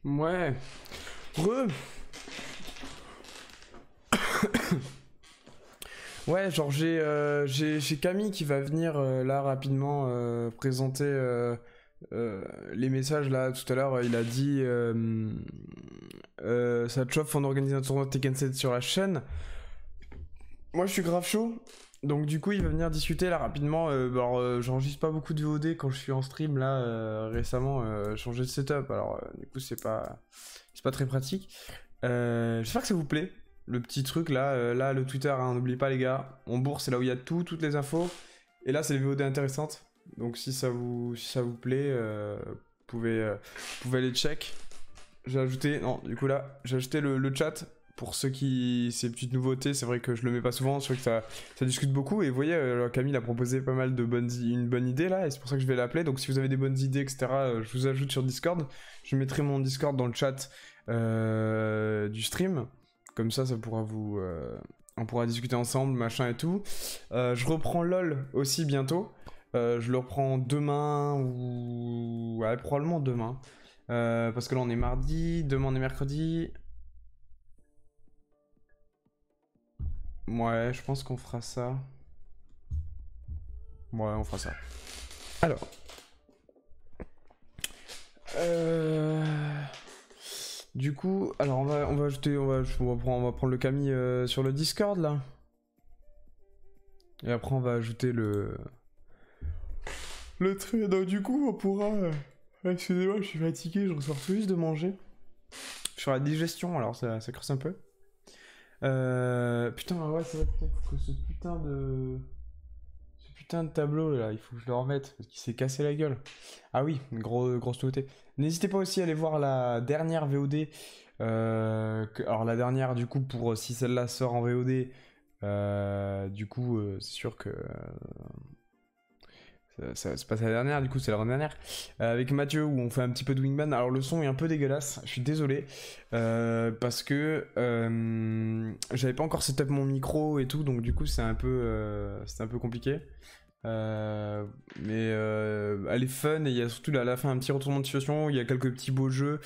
Ouais. Re. Ouais, genre j'ai Camille qui va venir là rapidement présenter les messages là tout à l'heure. Il a dit ça te chauffe, on organise un tournoi de Tekken 7 sur la chaîne. Moi je suis grave chaud. Donc du coup il va venir discuter là rapidement. Alors j'enregistre pas beaucoup de VOD quand je suis en stream là récemment changer de setup. Alors du coup c'est pas très pratique. J'espère que ça vous plaît. Le petit truc là, là le Twitter, hein, n'oubliez pas les gars, on bourse, c'est là où il y a toutes les infos. Et là c'est les VOD intéressantes. Donc si ça vous plaît, vous pouvez aller check. J'ai ajouté, non du coup là, j'ai ajouté le chat pour ceux qui, ces petites nouveautés, c'est vrai que je le mets pas souvent, c'est vrai que ça discute beaucoup. Et vous voyez, Camille a proposé pas mal de une bonne idée là, et c'est pour ça que je vais l'appeler. Donc si vous avez des bonnes idées, etc., je vous ajoute sur Discord. Je mettrai mon Discord dans le chat du stream. Comme ça pourra vous... on pourra discuter ensemble, machin et tout. Je reprends LOL aussi bientôt. Je le reprends demain ou... Ouais, probablement demain. Parce que là on est mardi, demain on est mercredi. Ouais, je pense qu'on fera ça. Ouais, on fera ça. Alors. Du coup, alors on va ajouter, on va prendre le Camille sur le Discord là. Et après on va ajouter le truc. Donc du coup on pourra. Excusez-moi, je suis fatigué, je ressors tout juste de manger. Je suis sur la digestion, alors ça creuse un peu. Putain, ouais, c'est vrai, putain, faut que ce putain de tableau là, il faut que je le remette parce qu'il s'est cassé la gueule. Ah oui, grosse nouveauté. N'hésitez pas aussi à aller voir la dernière VOD. Alors la dernière du coup pour si celle-là sort en VOD, du coup c'est sûr que c'est pas sa dernière, du coup c'est la dernière. Avec Mathieu où on fait un petit peu de wingman. Alors le son est un peu dégueulasse, je suis désolé. Parce que j'avais pas encore setup mon micro et tout, donc du coup c'est un peu compliqué. Mais elle est fun et il y a surtout à la fin un petit retournement de situation, il y a quelques petits beaux jeux.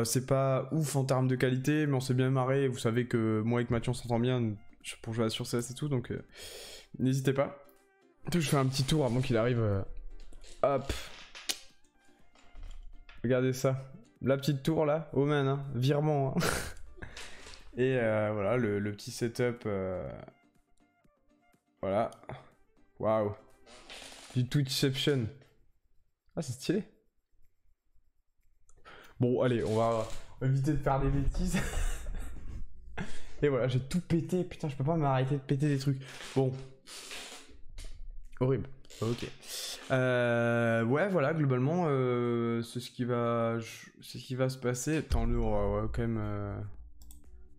C'est pas ouf en termes de qualité, mais on s'est bien marré. Vous savez que moi avec Mathieu on s'entend bien pour jouer à sur CS et tout, donc n'hésitez pas. Je fais un petit tour avant qu'il arrive. Hop. Regardez ça. La petite tour là. Oh man, hein. Virement. Hein. Et voilà, le petit setup. Voilà. Waouh. Du Twitchception. Ah, c'est stylé. Bon, allez, on va éviter de faire des bêtises. Et voilà, j'ai tout pété. Putain, je peux pas m'arrêter de péter des trucs. Bon. Horrible. Ok. Ouais, voilà, globalement, c'est ce qui va se passer. Attends, nous, on va quand même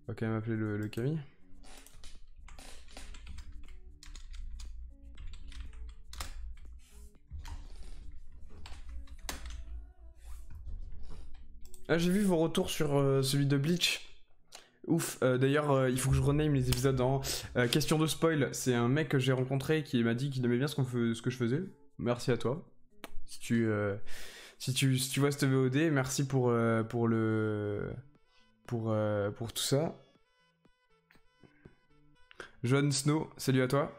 appeler le Camille. Ah, j'ai vu vos retours sur celui de Bleach. Ouf, d'ailleurs, il faut que je rename les épisodes en question de spoil. C'est un mec que j'ai rencontré qui m'a dit qu'il aimait bien ce que je faisais. Merci à toi. Si tu vois cette VOD, merci pour tout ça. Jon Snow, salut à toi.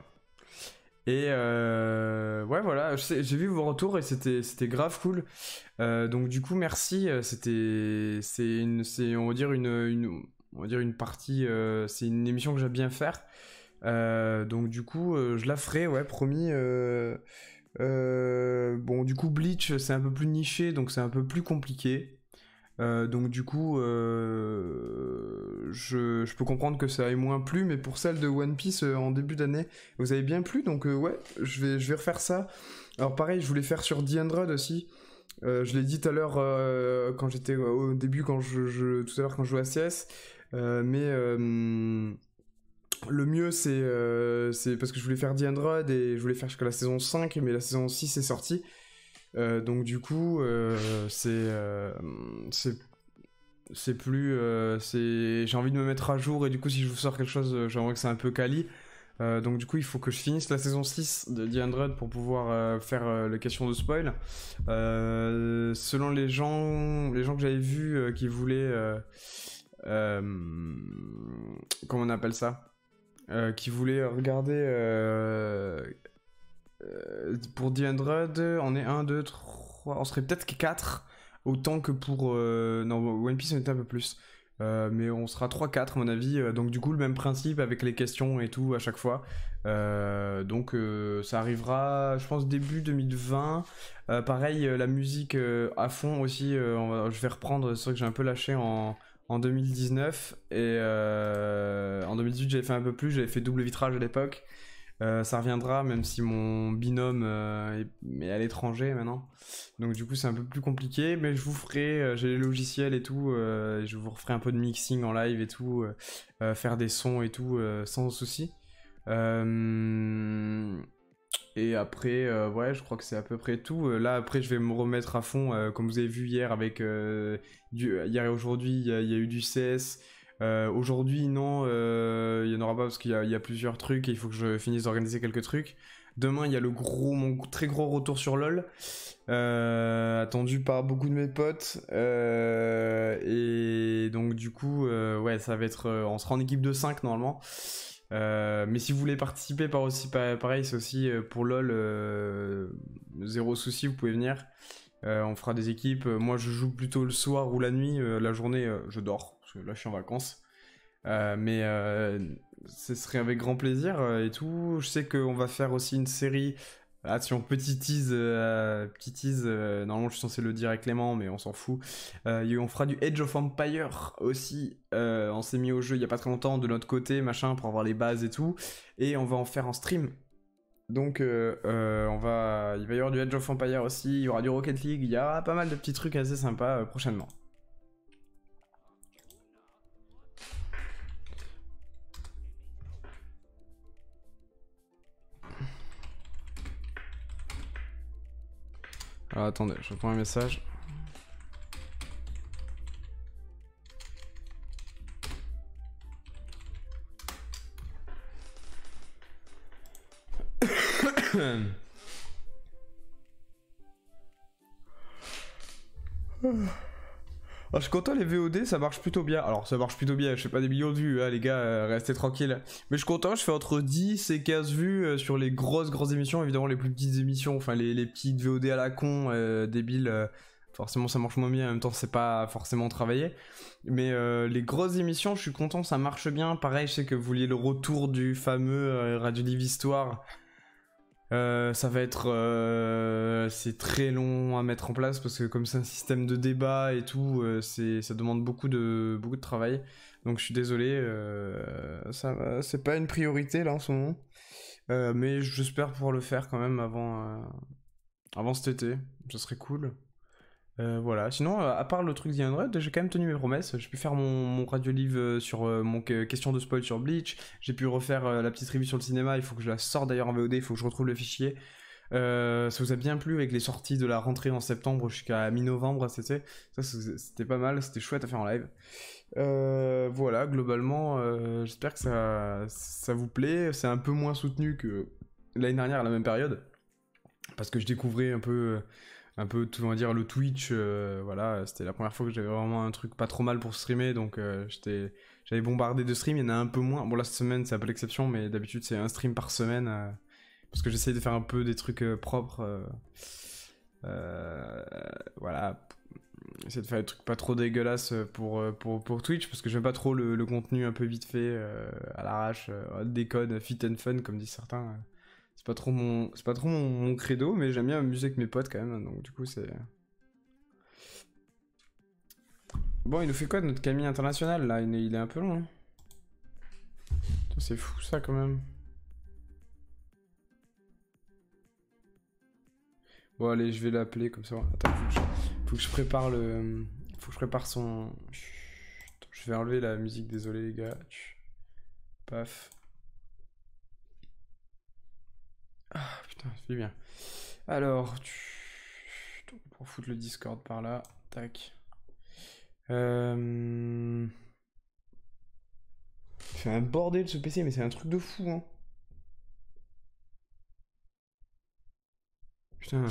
Et ouais, voilà, j'ai vu vos retours et c'était grave cool. Donc du coup, merci. On va dire une partie. C'est une émission que j'aime bien faire. Donc du coup, je la ferai, ouais, promis. Bon, du coup, Bleach, c'est un peu plus niché, donc c'est un peu plus compliqué. Donc du coup, je peux comprendre que ça ait moins plu, mais pour celle de One Piece en début d'année, vous avez bien plu, donc ouais, je vais refaire ça. Alors pareil, je voulais faire sur The Android aussi. Je l'ai dit tout à l'heure quand j'étais au début, tout à l'heure quand je jouais à CS, mais le mieux c'est parce que je voulais faire The Android et je voulais faire jusqu'à la saison 5, mais la saison 6 est sortie. Donc du coup, c'est plus, j'ai envie de me mettre à jour et du coup si je vous sors quelque chose, j'aimerais que c'est un peu quali. Donc du coup, il faut que je finisse la saison 6 de The 100 pour pouvoir faire les questions de spoil. Selon les gens que j'avais vus qui voulaient... euh, comment on appelle ça? Qui voulaient regarder pour The 100, on est 1, 2, 3, on serait peut-être 4, autant que pour... non, One Piece on était un peu plus. Mais on sera 3-4 à mon avis, donc du coup le même principe avec les questions et tout à chaque fois. Donc ça arrivera je pense début 2020. Pareil la musique à fond aussi, je vais reprendre, c'est vrai que j'ai un peu lâché en 2019 et en 2018 j'avais fait un peu plus, j'avais fait double vitrage à l'époque. Ça reviendra même si mon binôme est à l'étranger maintenant. Donc du coup c'est un peu plus compliqué, mais je vous ferai, j'ai les logiciels et tout, je vous referai un peu de mixing en live et tout, faire des sons et tout sans souci. Et après, ouais, je crois que c'est à peu près tout. Là, après, je vais me remettre à fond, comme vous avez vu hier avec hier et aujourd'hui, il y a eu du CS. Aujourd'hui, non, il y en aura pas parce qu'il y a plusieurs trucs et il faut que je finisse d'organiser quelques trucs. Demain, il y a mon très gros retour sur LoL, attendu par beaucoup de mes potes. Et donc, du coup, ouais, ça va être. On sera en équipe de 5 normalement. Mais si vous voulez participer, pareil, c'est aussi pour LoL, zéro souci, vous pouvez venir. On fera des équipes. Moi, je joue plutôt le soir ou la nuit. La journée, je dors, parce que là, je suis en vacances. Mais ce serait avec grand plaisir et tout. Je sais qu'on va faire aussi une série. Attention, petit tease, normalement je suis censé le dire avec Clément, mais on s'en fout. On fera du Age of Empire aussi. On s'est mis au jeu il y a pas très longtemps de notre côté, machin, pour avoir les bases et tout. Et on va en faire en stream. Donc il va y avoir du Age of Empire aussi, il y aura du Rocket League, il y aura pas mal de petits trucs assez sympas prochainement. Alors attendez, je prends un message. Alors, je suis content, les VOD ça marche plutôt bien. Alors ça marche plutôt bien, je fais pas des millions de vues, hein, les gars, restez tranquilles. Mais je suis content, je fais entre 10 et 15 vues sur les grosses émissions, évidemment les plus petites émissions, enfin les petites VOD à la con, débiles, forcément ça marche moins bien, en même temps c'est pas forcément travaillé. Mais les grosses émissions, je suis content, ça marche bien. Pareil, je sais que vous vouliez le retour du fameux Radio Live Histoire. Ça va être c'est très long à mettre en place parce que comme c'est un système de débat et tout, ça demande beaucoup de travail. Donc je suis désolé, c'est pas une priorité là en ce moment. Mais j'espère pouvoir le faire quand même avant cet été. Ce serait cool. Voilà. Sinon, à part le truc d'Ian j'ai quand même tenu mes promesses. J'ai pu faire mon radio live sur mon question de spoil sur Bleach. J'ai pu refaire la petite review sur le cinéma. Il faut que je la sorte d'ailleurs en VOD. Il faut que je retrouve le fichier. Ça vous a bien plu avec les sorties de la rentrée en septembre jusqu'à mi-novembre, c'était pas mal. C'était chouette à faire en live. Voilà, globalement, j'espère que ça vous plaît. C'est un peu moins soutenu que l'année dernière à la même période. Parce que je découvrais un peu tout, on va dire, le Twitch, voilà, c'était la première fois que j'avais vraiment un truc pas trop mal pour streamer, donc j'avais bombardé de streams, il y en a un peu moins. Bon, la semaine, c'est un peu l'exception, mais d'habitude, c'est un stream par semaine, parce que j'essaye de faire un peu des trucs propres, voilà, essayer de faire des trucs pas trop dégueulasses pour Twitch, parce que j'aime pas trop le contenu un peu vite fait, à l'arrache, des codes fit and fun, comme disent certains. C'est pas trop mon credo, mais j'aime bien m'amuser avec mes potes quand même, donc du coup c'est... Bon, il nous fait quoi notre Camille international là? Il est un peu long. Hein. C'est fou ça quand même. Bon allez, je vais l'appeler comme ça. Attends, faut que je prépare le... Faut que je prépare son... Chut. Je vais enlever la musique, désolé les gars. Chut. Paf. Ah putain, ça fait bien. Alors, pour foutre le Discord par là, tac. C'est un bordel ce PC, mais c'est un truc de fou, hein. Putain.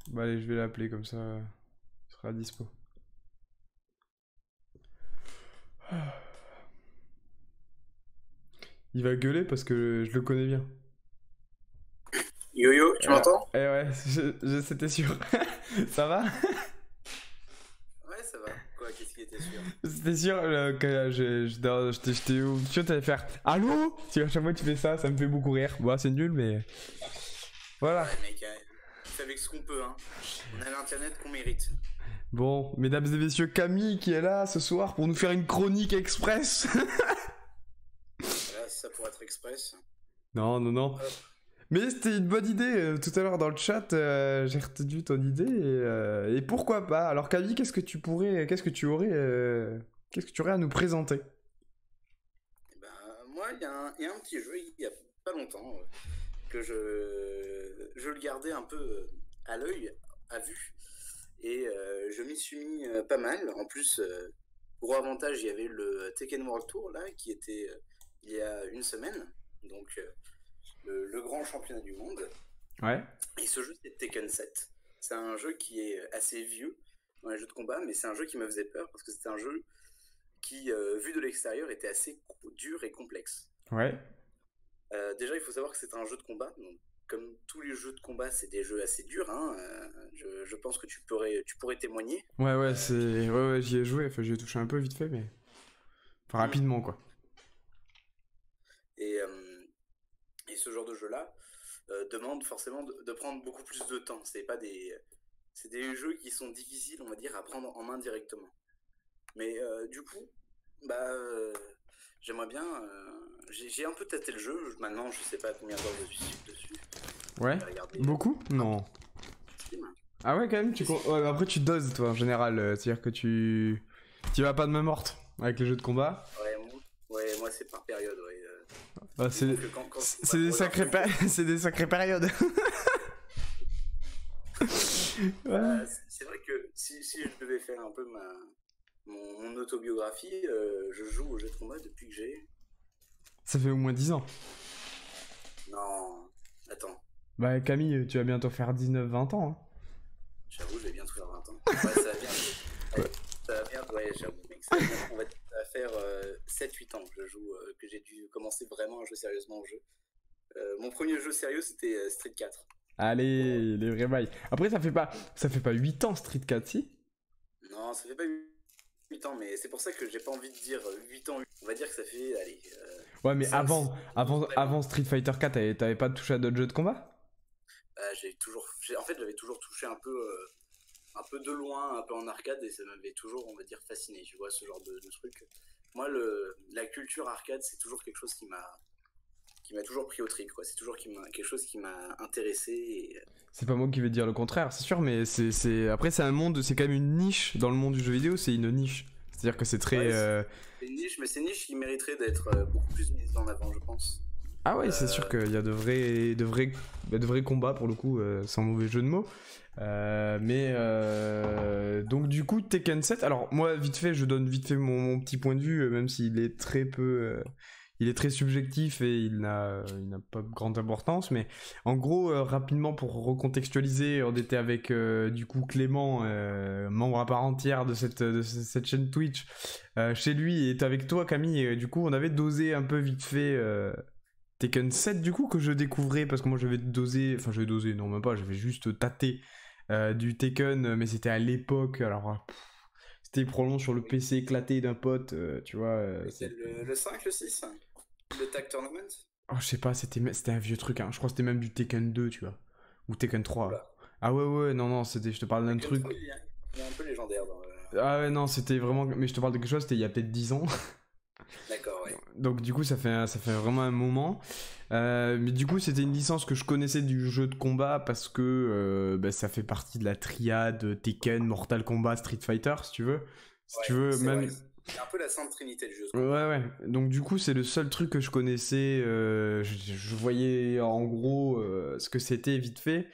Bah allez, je vais l'appeler comme ça, il sera dispo. Il va gueuler parce que je le connais bien. Yo-yo, tu m'entends? Ouais, c'était sûr. Ça va? Ouais, ça va. Quoi, qu'est-ce qui était sûr? C'était sûr que j'étais sûr que t'allais faire Allô? Tu vois, à chaque fois que tu fais ça, ça me fait beaucoup rire. Bon, c'est nul, mais voilà. Ouais, mec, on fait avec ce qu'on peut, hein. On a l'internet qu'on mérite. Bon, mesdames et messieurs, Camille qui est là ce soir pour nous faire une chronique express. Voilà, ça pourrait être express. Non, non, non. Mais c'était une bonne idée. Tout à l'heure dans le chat, j'ai retenu ton idée et pourquoi pas. Alors Camille, qu'est-ce que tu aurais, qu'est-ce que tu aurais à nous présenter? Eh ben, moi, il y a un petit jeu, il y a pas longtemps, que je le gardais un peu à l'œil, à vue. Et je m'y suis mis pas mal. En plus, gros avantage, il y avait le Tekken World Tour, là, qui était il y a une semaine. Donc, le grand championnat du monde. Ouais. Et ce jeu, c'est Tekken 7. C'est un jeu qui est assez vieux dans les jeux de combat, mais c'est un jeu qui me faisait peur parce que c'était un jeu qui, vu de l'extérieur, était assez dur et complexe. Ouais. Déjà, il faut savoir que c'est un jeu de combat. Donc, comme tous les jeux de combat, c'est des jeux assez durs. Hein. Je pense que tu pourrais témoigner. Ouais, ouais, j'y ai joué. Enfin, j'y ai touché un peu vite fait, mais enfin, rapidement, quoi. Et ce genre de jeu-là demande forcément de prendre beaucoup plus de temps. C'est des jeux qui sont difficiles, on va dire, à prendre en main directement. Mais du coup, j'aimerais bien. J'ai un peu tâté le jeu. Maintenant, je sais pas combien d'heures je suis dessus. Ouais. Beaucoup? Non. Ah ouais, quand même. Ouais, après, tu doses, toi, en général. C'est-à-dire que tu vas pas de main morte avec les jeux de combat. Ouais, moi, c'est par période. Ouais. C'est des sacrées périodes. Ouais. C'est vrai que si je devais faire un peu mon autobiographie, je joue aux jeux de combat depuis que j'ai... Ça fait au moins 10 ans. Non, attends. Bah Camille, tu vas bientôt faire 19-20 ans. Hein. J'avoue, je vais bientôt faire 20 ans. Ouais, ça va bien. Ouais, j'avoue, mec. Ça va faire 7-8 ans que je joue, que j'ai dû commencer vraiment à jouer sérieusement au jeu. Mon premier jeu sérieux, c'était Street 4. Allez, les vrais bails. Après, ça fait pas 8 ans Street 4, si? Non, ça fait pas 8 ans, mais c'est pour ça que j'ai pas envie de dire 8 ans. On va dire que ça fait, allez... ouais, mais avant Street Fighter 4, t'avais pas touché à d'autres jeux de combat? En fait, j'avais toujours touché un peu de loin, un peu en arcade, et ça m'avait toujours, on va dire, fasciné, tu vois, ce genre de truc. Moi, la culture arcade, c'est toujours quelque chose qui m'a toujours pris au trip, quoi. C'est toujours quelque chose qui m'a intéressé. Et... C'est pas moi qui vais dire le contraire, c'est sûr, mais après, c'est un monde, c'est quand même une niche dans le monde du jeu vidéo, c'est une niche. C'est-à-dire que c'est très... Ouais, c'est une niche, mais c'est une niche qui mériterait d'être beaucoup plus mise en avant, je pense. Ah ouais, c'est sûr qu'il y a de vrais combats, pour le coup, sans mauvais jeu de mots. Donc du coup, Tekken 7, alors moi, vite fait, je donne vite fait mon petit point de vue, même s'il est très peu... il est très subjectif et il n'a pas grande importance, mais en gros, rapidement pour recontextualiser, on était avec du coup Clément, membre à part entière de cette chaîne Twitch, chez lui, et avec toi Camille, et du coup on avait dosé un peu vite fait Tekken 7 du coup que je découvrais, parce que moi j'avais dosé, non même pas, j'avais juste tâté du Tekken, mais c'était à l'époque, alors... c'était probablement sur le PC éclaté d'un pote, tu vois. C'est le 5, le 6 le Tag Tournament. Oh, je sais pas, c'était un vieux truc, hein. Je crois que c'était même du Tekken 2, tu vois. Ou Tekken 3. Oula. Ah ouais, non, je te parle d'un truc. 3, il est un peu légendaire dans Ah ouais, non, c'était vraiment... Mais je te parle de quelque chose, c'était il y a peut-être 10 ans. D'accord, ouais. Donc du coup, ça fait vraiment un moment. Mais du coup, c'était une licence que je connaissais du jeu de combat parce que ça fait partie de la triade Tekken, Mortal Kombat, Street Fighter, si tu veux. Si tu veux, même... Vrai. C'est un peu la sainte trinité du jeu. Ouais. Donc du coup, c'est le seul truc que je connaissais. Je voyais en gros ce que c'était vite fait.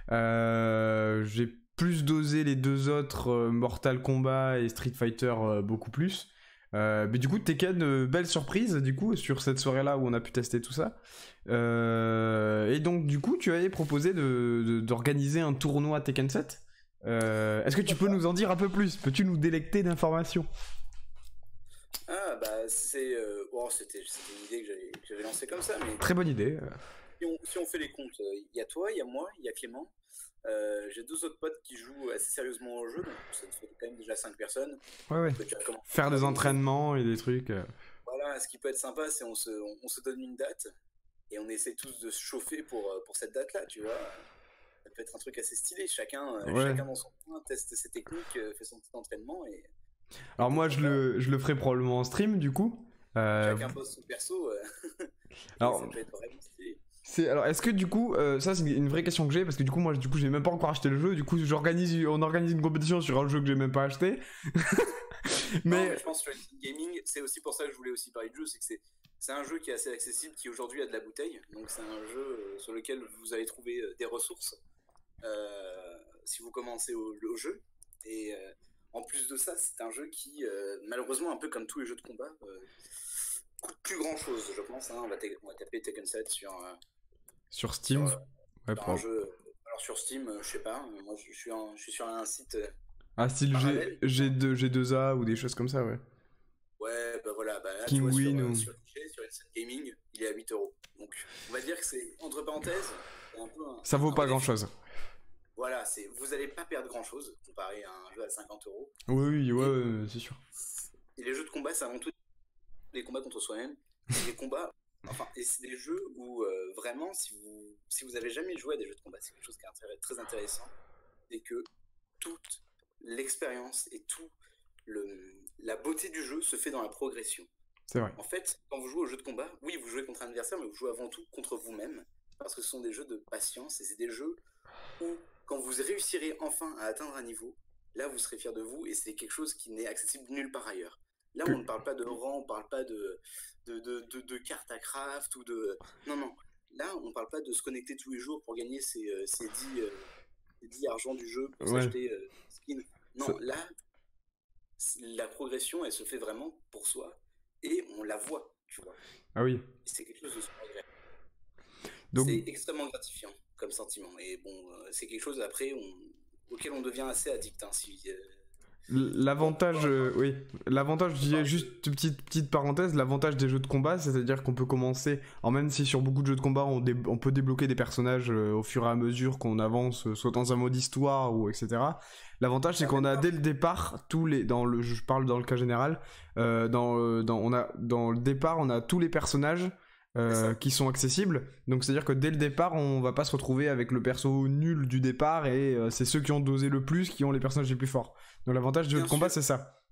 J'ai plus dosé les deux autres, Mortal Kombat et Street Fighter, beaucoup plus. Mais du coup, Tekken, belle surprise du coup sur cette soirée-là où on a pu tester tout ça. Et donc du coup, tu avais proposé d'organiser un tournoi Tekken 7. Est-ce que tu peux nous en dire un peu plus? Peux-tu nous délecter d'informations? Ah, bah, c'était une idée que j'avais lancée comme ça, mais Très bonne idée. si on fait les comptes, il y a toi, il y a moi, il y a Clément. J'ai 2 autres potes qui jouent assez sérieusement au jeu, donc ça te fait quand même déjà 5 personnes. Ouais. Faire des entraînements et des trucs. Voilà, ce qui peut être sympa, c'est on se donne une date et on essaie tous de se chauffer pour cette date-là, tu vois. Ça peut être un truc assez stylé, chacun dans son coin teste ses techniques, fait son petit entraînement et... Alors moi je le ferai probablement en stream du coup. Chacun pose son perso, alors, ça peut être vraiment stylé. Alors est-ce que du coup, ça c'est une vraie question que j'ai, parce que du coup moi j'ai même pas encore acheté le jeu, du coup on organise une compétition sur un jeu que j'ai même pas acheté. Mais non, je pense que le gaming, c'est aussi pour ça que je voulais aussi parler de jeu, c'est que c'est un jeu qui est assez accessible, qui aujourd'hui a de la bouteille, donc c'est un jeu sur lequel vous allez trouver des ressources si vous commencez au jeu. Et en plus de ça, c'est un jeu qui, malheureusement, un peu comme tous les jeux de combat, coûte plus grand chose, je pense. Hein. On va taper Tekken 7 sur Steam. Sur un jeu. Alors sur Steam, je sais pas. Moi, je suis sur un site. Style G2A ou des choses comme ça, ouais. Ouais, bah voilà. Bah, là, King tu vois, Win sur Instant Gaming, il est à 8 €. Donc, on va dire que c'est, entre parenthèses, ça vaut pas grand chose. Voilà, vous n'allez pas perdre grand chose comparé à un jeu à 50 €. Oui, c'est sûr. Et les jeux de combat, c'est avant tout des combats contre soi-même. Des combats, et c'est des jeux où vraiment, si vous avez jamais joué à des jeux de combat, c'est quelque chose qui est très intéressant. C'est que toute l'expérience et la beauté du jeu se fait dans la progression. C'est vrai. En fait, quand vous jouez aux jeux de combat, oui, vous jouez contre un adversaire, mais vous jouez avant tout contre vous-même, parce que ce sont des jeux de patience, et c'est des jeux où, quand vous réussirez enfin à atteindre un niveau, là, vous serez fier de vous, et c'est quelque chose qui n'est accessible nulle part ailleurs. Là, on ne parle pas de rang, on ne parle pas de cartes à craft, ou de... Non. Là, on ne parle pas de se connecter tous les jours pour gagner ces 10 argent du jeu pour s'acheter skin. Non, ça... Là, la progression, elle se fait vraiment pour soi, et on la voit, tu vois. Ah oui. C'est quelque chose de super agréable. C'est extrêmement gratifiant comme sentiment, et bon, c'est quelque chose après auquel on devient assez addict, hein, L'avantage, l'avantage, je disais juste petite parenthèse, l'avantage des jeux de combat, c'est-à-dire qu'on peut commencer, alors même si sur beaucoup de jeux de combat on peut débloquer des personnages au fur et à mesure qu'on avance, soit dans un mode histoire ou etc. L'avantage c'est qu'on a dès le départ je parle dans le cas général, dans le départ on a tous les personnages qui sont accessibles, donc c'est à dire que dès le départ on va pas se retrouver avec le perso nul du départ, et c'est ceux qui ont dosé le plus qui ont les personnages les plus forts. Donc l'avantage du jeu de combat c'est ça,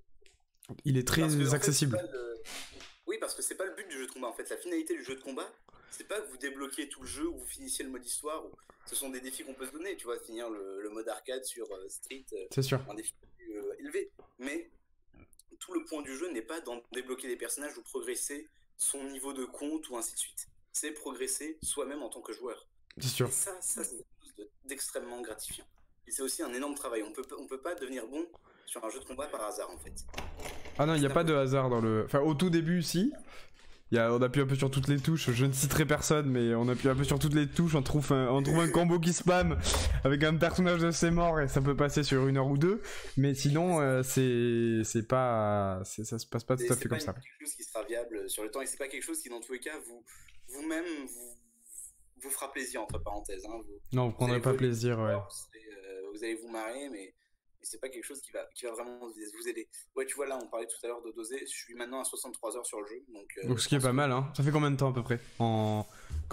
il est très accessible. Oui, parce que c'est pas le but du jeu de combat en fait. La finalité du jeu de combat, c'est pas que vous débloquiez tout le jeu ou vous finissiez le mode histoire, ce sont des défis qu'on peut se donner, tu vois, finir le mode arcade sur Street, c'est sûr, un défi plus élevé, mais tout le point du jeu n'est pas d'en débloquer des personnages ou progresser son niveau de compte ou ainsi de suite. C'est progresser soi-même en tant que joueur. C'est sûr. Et ça c'est quelque chose d'extrêmement gratifiant. Et c'est aussi un énorme travail. On peut pas devenir bon sur un jeu de combat par hasard en fait. Ah non, il n'y a pas de hasard dans le... Enfin, au tout début, si. On appuie un peu sur toutes les touches, je ne citerai personne, mais on appuie un peu sur toutes les touches, on trouve un combo qui spam avec un personnage de ses morts et ça peut passer sur 1 heure ou 2, mais sinon c'est pas... ça se passe pas tout à fait comme ça. C'est quelque chose qui sera viable sur le temps, et c'est pas quelque chose qui dans tous les cas vous-même vous fera plaisir entre parenthèses. Hein. Non, vous prendrez pas plaisir, ouais. Vous allez vous marrer, mais c'est pas quelque chose qui va vraiment vous aider. Ouais, tu vois, là, on parlait tout à l'heure de doser. Je suis maintenant à 63 heures sur le jeu. Donc ce qui est pas mal, hein. Ça fait combien de temps à peu près quand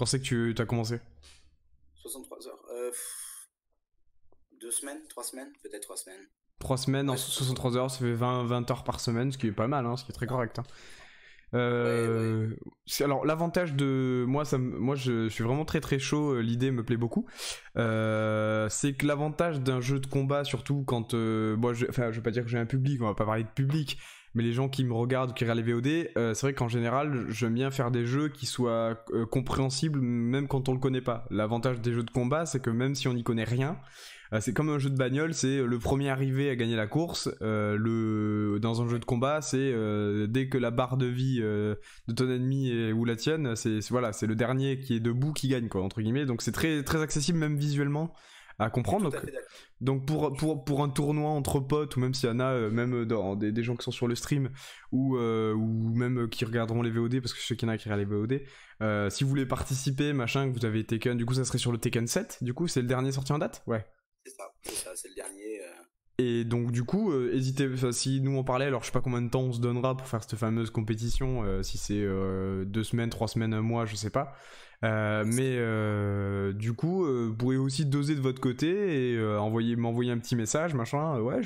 c'est que tu as commencé? 63 heures. 2 semaines, 3 semaines, peut-être 3 semaines. 3 semaines, en 63 heures, ça fait 20 heures par semaine, ce qui est pas mal, hein, ce qui est très correct. Hein. Alors l'avantage de moi je suis vraiment très très chaud, l'idée me plaît beaucoup, c'est que l'avantage d'un jeu de combat, surtout quand je vais pas dire que j'ai un public, on va pas parler de public, mais les gens qui me regardent, qui regardent les VOD, c'est vrai qu'en général j'aime bien faire des jeux qui soient compréhensibles même quand on le connaît pas. L'avantage des jeux de combat, c'est que même si on n'y connaît rien, C'est comme un jeu de bagnole, c'est le premier arrivé à gagner la course. Dans un jeu de combat, c'est dès que la barre de vie de ton ennemi ou la tienne, voilà, c'est le dernier qui est debout qui gagne, quoi, entre guillemets. Donc c'est très, très accessible, même visuellement, à comprendre. Donc pour un tournoi entre potes, ou même s'il y en a, même dans des gens qui sont sur le stream, ou même qui regarderont les VOD, parce que je sais qu'il y en a qui regardent les VOD, si vous voulez participer, machin, que vous avez Tekken, du coup ça serait sur le Tekken 7, du coup c'est le dernier sorti en date. Ouais. C'est ça, c'est le dernier. Et donc du coup, hésitez, si nous on parlait, alors je sais pas combien de temps on se donnera pour faire cette fameuse compétition, si c'est 2 semaines, 3 semaines, un mois, je sais pas. Mais du coup, vous pourrez aussi doser de votre côté et m'envoyer un petit message, machin. Ouais,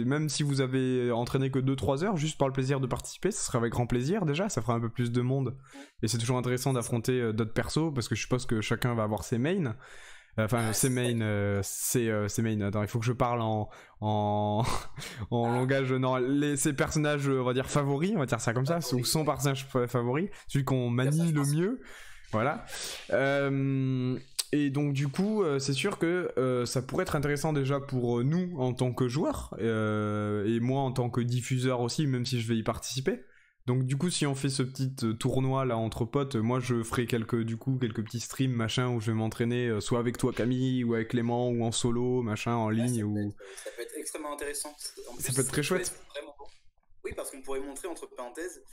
même si vous avez entraîné que 2-3 heures, juste par le plaisir de participer, ça serait avec grand plaisir déjà, ça fera un peu plus de monde. Et c'est toujours intéressant d'affronter d'autres persos, parce que je suppose que chacun va avoir ses mains. Enfin, ses mains, ses mains. Attends, il faut que je parle en langage. Non, ses personnages, on va dire favoris, on va dire ça comme ça, ou son personnage favori, celui qu'on manie le mieux. Voilà. Et donc du coup, c'est sûr que ça pourrait être intéressant déjà pour nous en tant que joueurs, et moi en tant que diffuseur aussi, même si je vais y participer. Donc du coup, si on fait ce petit tournoi là entre potes, moi je ferai quelques petits streams machin où je vais m'entraîner, soit avec toi Camille, ou avec Clément, ou en solo, machin, en ligne. Ça peut être extrêmement intéressant. Ça peut être très chouette. Vraiment bon. Oui, parce qu'on pourrait montrer entre parenthèses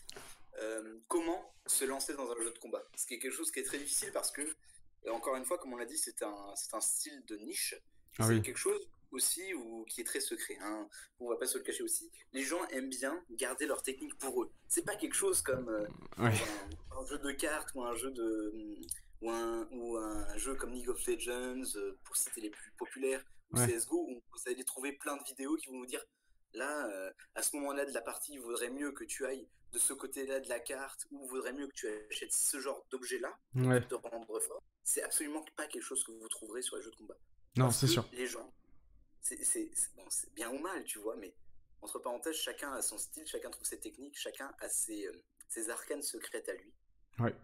comment se lancer dans un jeu de combat. Ce qui est quelque chose qui est très difficile parce que, encore une fois, comme on l'a dit, c'est un style de niche. C'est quelque chose aussi qui est très secret, hein. On va pas se le cacher aussi. Les gens aiment bien garder leur technique pour eux. C'est pas quelque chose comme un jeu de cartes ou un jeu ou un jeu comme League of Legends, pour citer les plus populaires, ou CSGO, où vous allez trouver plein de vidéos qui vont vous dire là, à ce moment-là de la partie, il vaudrait mieux que tu ailles de ce côté-là de la carte, ou il vaudrait mieux que tu achètes ce genre d'objet-là pour te rendre fort. C'est absolument pas quelque chose que vous trouverez sur les jeux de combat. Non, c'est sûr. Les gens, c'est bien ou mal, tu vois, mais entre parenthèses, chacun a son style, chacun trouve ses techniques, chacun a ses arcanes secrètes à lui. Ouais.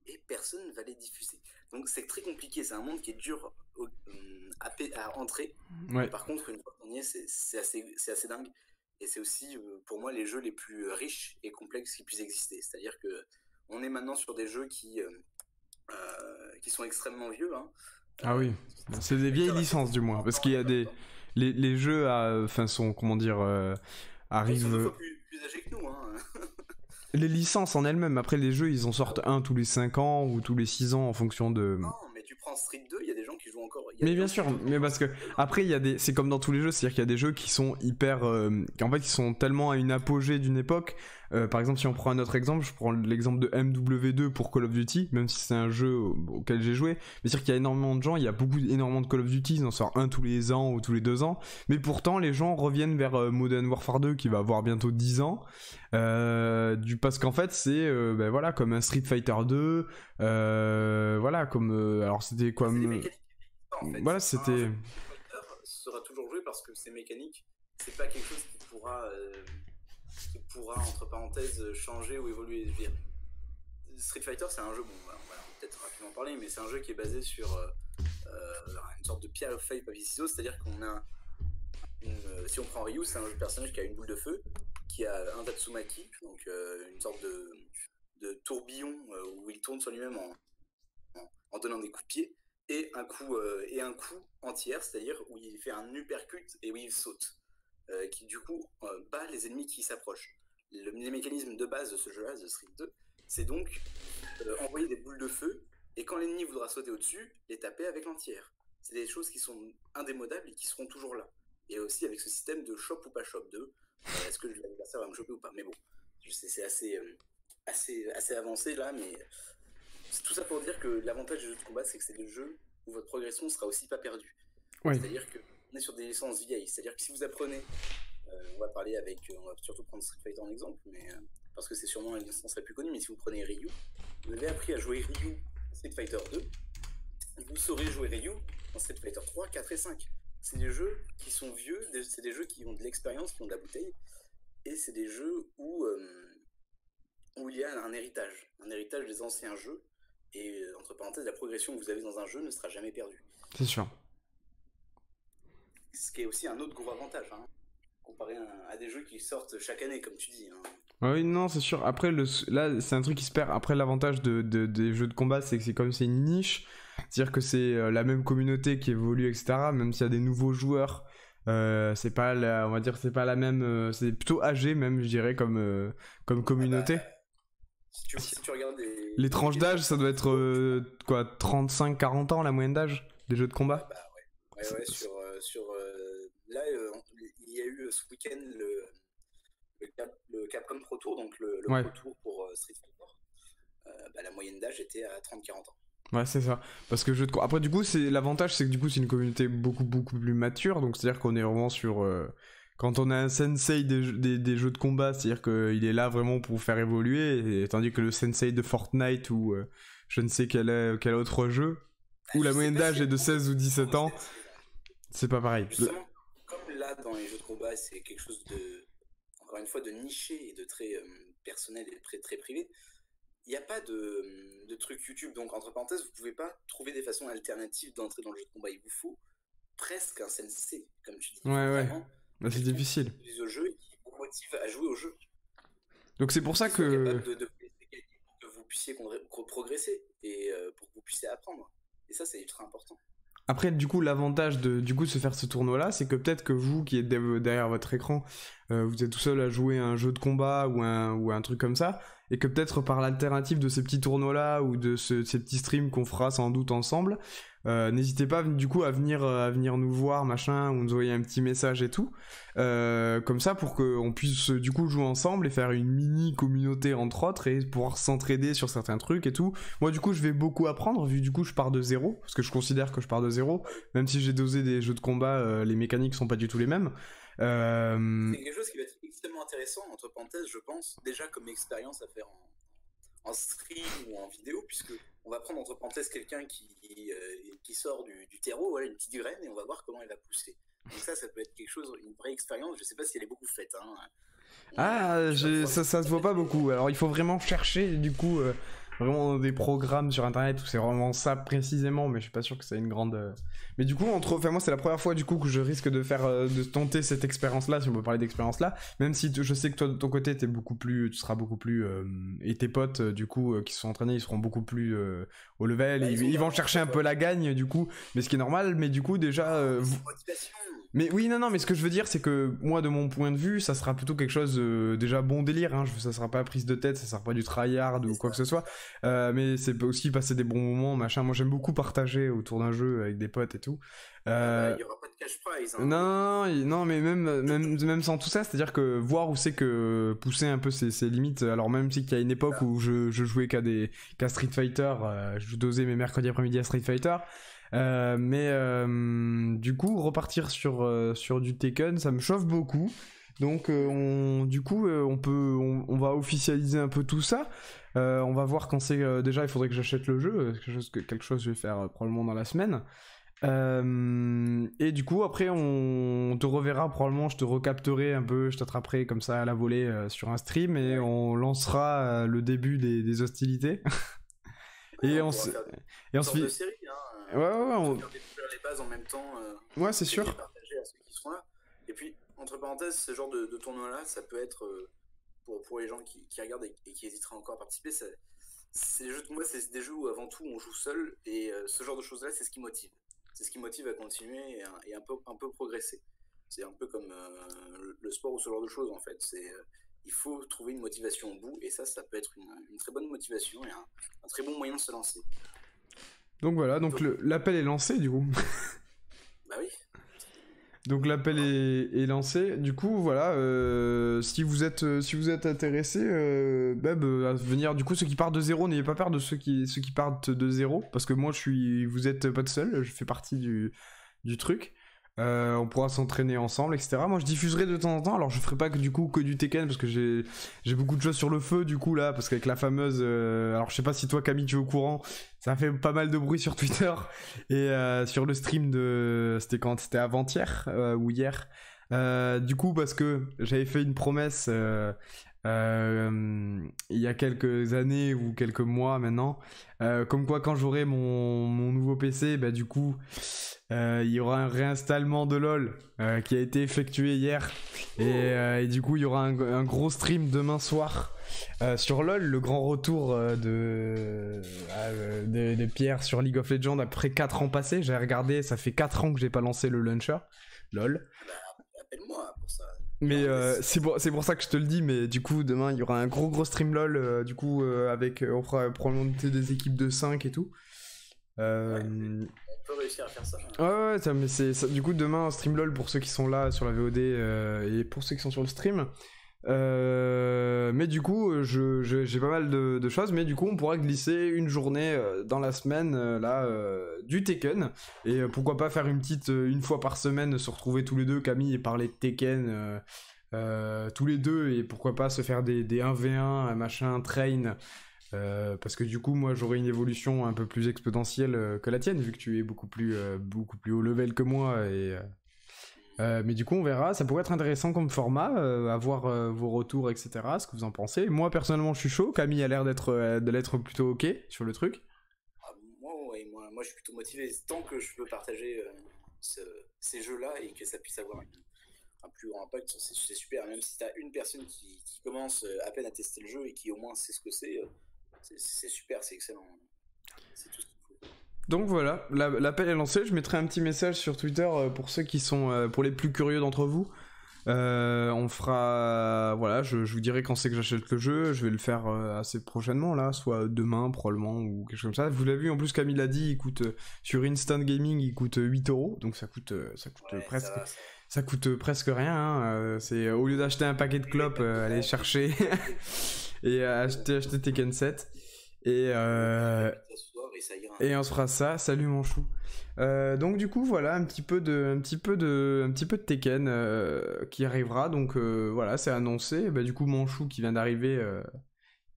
Et personne ne va les diffuser. Donc c'est très compliqué, c'est un monde qui est dur à entrer. Ouais. Par contre, une fois qu'on y est, c'est assez dingue. Et c'est aussi, pour moi, les jeux les plus riches et complexes qui puissent exister. C'est-à-dire que on est maintenant sur des jeux qui sont extrêmement vieux, hein. Ah oui, c'est des vieilles licences du moins, parce qu'il y a les jeux sont, comment dire, arrivent... Ils sont 2 fois plus âgés que nous, hein. Les licences en elles-mêmes, après les jeux, ils en sortent un tous les 5 ans ou tous les 6 ans en fonction de... Non, mais tu prends Street 2, il y a des gens qui jouent encore... Mais bien sûr, mais parce que après c'est comme dans tous les jeux, c'est-à-dire qu'il y a des jeux qui sont hyper... en fait, ils sont tellement à une apogée d'une époque. Par exemple, si on prend un autre exemple, je prends l'exemple de MW2 pour Call of Duty, même si c'est un jeu auquel j'ai joué, mais c'est-à-dire qu'il y a énormément de gens, il y a énormément de Call of Duty, ils en sortent un tous les ans ou tous les 2 ans, mais pourtant les gens reviennent vers Modern Warfare 2 qui va avoir bientôt 10 ans, parce qu'en fait c'est voilà, comme un Street Fighter 2, voilà, comme... alors c'était quoi en fait. Voilà, c'était... sera toujours joué parce que c'est mécanique, c'est pas quelque chose qui pourra entre parenthèses changer ou évoluer. Street Fighter, c'est un jeu, on va peut-être rapidement parler, mais c'est un jeu qui est basé sur une sorte de pierre, feuille, papier, ciseaux, c'est-à-dire qu'on a si on prend Ryu, c'est un personnage qui a une boule de feu, qui a un Tatsumaki, donc une sorte de tourbillon où il tourne sur lui-même en donnant des coups de pied, et un coup entier, c'est-à-dire où il fait un uppercut et où il saute, qui du coup bat les ennemis qui s'approchent. Les mécanismes de base de ce jeu-là, The Street 2, c'est donc envoyer des boules de feu, et quand l'ennemi voudra sauter au-dessus, les taper avec l'entière. C'est des choses qui sont indémodables et qui seront toujours là. Et aussi avec ce système de shop ou pas shop de est-ce que l'adversaire va me choper ou pas. Mais bon, c'est assez avancé là, mais c'est tout ça pour dire que l'avantage des jeux de combat, c'est que c'est des jeux où votre progression sera aussi pas perdue. Oui. C'est-à-dire qu'on est sur des licences vieilles. C'est-à-dire que si vous apprenez, on va surtout prendre Street Fighter en exemple, mais parce que c'est sûrement la licence la plus connue, mais si vous prenez Ryu, vous avez appris à jouer Ryu Street Fighter 2, vous saurez jouer Ryu en Street Fighter 3, 4 et 5. C'est des jeux qui sont vieux, c'est des jeux qui ont de l'expérience, qui ont de la bouteille, et c'est des jeux où il y a un héritage des anciens jeux, et entre parenthèses, la progression que vous avez dans un jeu ne sera jamais perdue. C'est sûr. ce qui est aussi un autre gros avantage, hein, comparé à des jeux qui sortent chaque année, comme tu dis. Hein. Oui, non, c'est sûr. Après, là, c'est un truc qui se perd. Après, l'avantage des jeux de combat, c'est que c'est comme c'est une niche. C'est-à-dire que c'est la même communauté qui évolue, etc. Même s'il y a des nouveaux joueurs, c'est pas on va dire, c'est pas la même. C'est plutôt âgé, même, je dirais, comme communauté. Si tu regardes les tranches d'âge, ça doit être quoi, 35-40 ans la moyenne d'âge des jeux de combat. Ouais, là, il y a eu ce week-end le Capcom Pro Tour, donc le Pro Tour pour Street Fighter. La moyenne d'âge était à 30-40 ans. Ouais, c'est ça. Parce que après, du coup, l'avantage, c'est que du coup, c'est une communauté beaucoup plus mature. Donc, c'est-à-dire qu'on est vraiment sur. Quand on a un sensei des jeux de combat, c'est-à-dire qu'il est là vraiment pour vous faire évoluer. Tandis que le sensei de Fortnite ou je ne sais quel autre jeu, où la moyenne d'âge est de 16 ou 17 ans, c'est pas pareil. Justement, comme là, dans les jeux de combat, c'est quelque chose encore une fois, de niché et de très personnel et très, très privé. Il n'y a pas de truc YouTube, donc entre parenthèses, vous ne pouvez pas trouver des façons alternatives d'entrer dans le jeu de combat. Il vous faut presque un sensei, comme tu dis. Ouais. Bah, c'est difficile. Au jeu et qui vous motive à jouer au jeu. Donc c'est pour ça que... pour que vous puissiez progresser et pour que vous puissiez apprendre. Et ça, c'est ultra important. Après, du coup, l'avantage de se faire ce tournoi-là, c'est que peut-être que vous, qui êtes derrière votre écran, vous êtes tout seul à jouer à un jeu de combat ou un truc comme ça, et que peut-être par l'alternative de ces petits tournois-là ou de ces petits streams qu'on fera sans doute ensemble, n'hésitez pas du coup à venir nous voir, machin, ou nous envoyer un petit message et tout, comme ça pour qu'on puisse du coup jouer ensemble et faire une mini communauté entre autres et pouvoir s'entraider sur certains trucs et tout. Moi du coup je vais beaucoup apprendre vu du coup je pars de zéro, parce que je considère que je pars de zéro, même si j'ai dosé des jeux de combat, les mécaniques sont pas du tout les mêmes. C'est quelque chose qui va être extrêmement intéressant, entre parenthèses, je pense, déjà comme expérience à faire en stream ou en vidéo, puisque on va prendre entre parenthèses quelqu'un qui sort du terreau, voilà, une petite graine, et on va voir comment elle va pousser. Donc ça peut être quelque chose, une vraie expérience. Je sais pas si elle est beaucoup faite. Hein. Ça se voit pas beaucoup. Alors il faut vraiment chercher du coup vraiment des programmes sur internet où c'est vraiment ça précisément, mais je suis pas sûr que c'est une grande. Mais du coup, moi c'est la première fois du coup que je risque de tenter cette expérience-là, si on peut parler d'expérience-là. Même si je sais que toi de ton côté tu seras beaucoup plus et tes potes du coup qui se sont entraînés, ils seront beaucoup plus au level. Ils vont chercher un peu la gagne du coup, mais ce qui est normal. Mais du coup déjà. Mais oui, non, mais ce que je veux dire, c'est que moi, de mon point de vue, ça sera plutôt quelque chose déjà bon délire. Hein, ça sera pas prise de tête, ça sera pas du tryhard ou quoi que ce soit. Mais c'est aussi passer des bons moments, machin. Moi, j'aime beaucoup partager autour d'un jeu avec des potes et tout. Il y aura pas de cash prize. Hein. Non, mais même sans tout ça, c'est-à-dire que voir où c'est que pousser un peu ses limites. Alors même si qu'il y a une époque où je jouais qu'à Street Fighter, je dosais mes mercredis après-midi à Street Fighter. Du coup repartir sur du Tekken ça me chauffe beaucoup, donc on va officialiser un peu tout ça. On va voir quand c'est déjà il faudrait que j'achète le jeu, quelque chose je vais faire probablement dans la semaine, et du coup après on te reverra probablement, je te recapterai un peu, je t'attraperai comme ça à la volée sur un stream et on lancera le début des hostilités. Et on se de série, hein. Ouais. Faire découvrir les bases en même temps. Ouais, c'est sûr. Partager à ceux qui sont là. Et puis, entre parenthèses, ce genre de tournoi-là, ça peut être pour les gens qui regardent et qui hésiteraient encore à participer. C'est des jeux où avant tout on joue seul, et ce genre de choses-là, c'est ce qui motive. C'est ce qui motive à continuer et un peu progresser. C'est un peu comme le sport ou ce genre de choses en fait. Il faut trouver une motivation au bout, et ça peut être une très bonne motivation et un très bon moyen de se lancer. Donc voilà, l'appel est lancé du coup. Bah oui. Donc l'appel est lancé. Du coup voilà, si vous êtes intéressé, à venir. Du coup ceux qui partent de zéro, n'ayez pas peur de ceux qui partent de zéro, parce que moi vous êtes pas de seul, je fais partie du truc. On pourra s'entraîner ensemble, etc. Moi je diffuserai de temps en temps, alors je ferai pas que du Tekken, parce que j'ai beaucoup de choses sur le feu du coup là, parce qu'avec la fameuse alors je sais pas si toi Camille tu es au courant, ça a fait pas mal de bruit sur Twitter et sur le stream c'était avant-hier ou hier, Du coup, parce que j'avais fait une promesse il y a quelques années ou quelques mois maintenant, comme quoi quand j'aurai mon nouveau PC, bah du coup, il y aura un réinstallement de LoL qui a été effectué hier. Et du coup, il y aura un gros stream demain soir sur LoL, le grand retour de Pierre sur League of Legends après 4 ans passés. J'ai regardé, ça fait 4 ans que j'ai pas lancé le launcher. LoL. Appelle-moi pour ça. Mais c'est pour ça que je te le dis, mais du coup demain il y aura un gros stream LoL, du coup avec on fera probablement des équipes de 5 et tout. On peut réussir à faire ça. Ouais, ça, mais c'est ça, du coup demain stream LoL pour ceux qui sont là sur la VOD et pour ceux qui sont sur le stream. Mais du coup j'ai pas mal de choses, mais du coup on pourra glisser une journée dans la semaine du Tekken, et pourquoi pas faire une petite une fois par semaine, se retrouver tous les deux, Camille, et parler de Tekken tous les deux, et pourquoi pas se faire des 1v1 machin train, parce que du coup moi j'aurai une évolution un peu plus exponentielle que la tienne, vu que tu es beaucoup plus haut level que moi, mais du coup on verra, ça pourrait être intéressant comme format, avoir vos retours, etc., ce que vous en pensez. Moi personnellement je suis chaud, Camille a l'air de l'être plutôt ok sur le truc. Moi je suis plutôt motivé, tant que je peux partager ces jeux-là et que ça puisse avoir un plus grand impact, c'est super. Même si t'as une personne qui commence à peine à tester le jeu et qui au moins sait ce que c'est super, c'est excellent. C'est tout ce qu'il faut. Donc voilà, l'appel est lancé, je mettrai un petit message sur Twitter pour ceux qui sont, pour les plus curieux d'entre vous. On fera, voilà, je vous dirai quand c'est que j'achète le jeu, je vais le faire assez prochainement là, soit demain probablement ou quelque chose comme ça. Vous l'avez vu, en plus Camille l'a dit, il coûte sur Instant Gaming, il coûte 8€, donc ça coûte Ouais, presque, ça va. ça coûte presque rien, hein. C'est au lieu d'acheter un paquet de clopes, aller chercher et acheter Tekken 7. Et Et ça ira. et on se fera ça. Salut mon chou. Donc du coup voilà un petit peu de Tekken qui arrivera. Donc voilà, c'est annoncé. Bah, du coup mon chou qui vient d'arriver,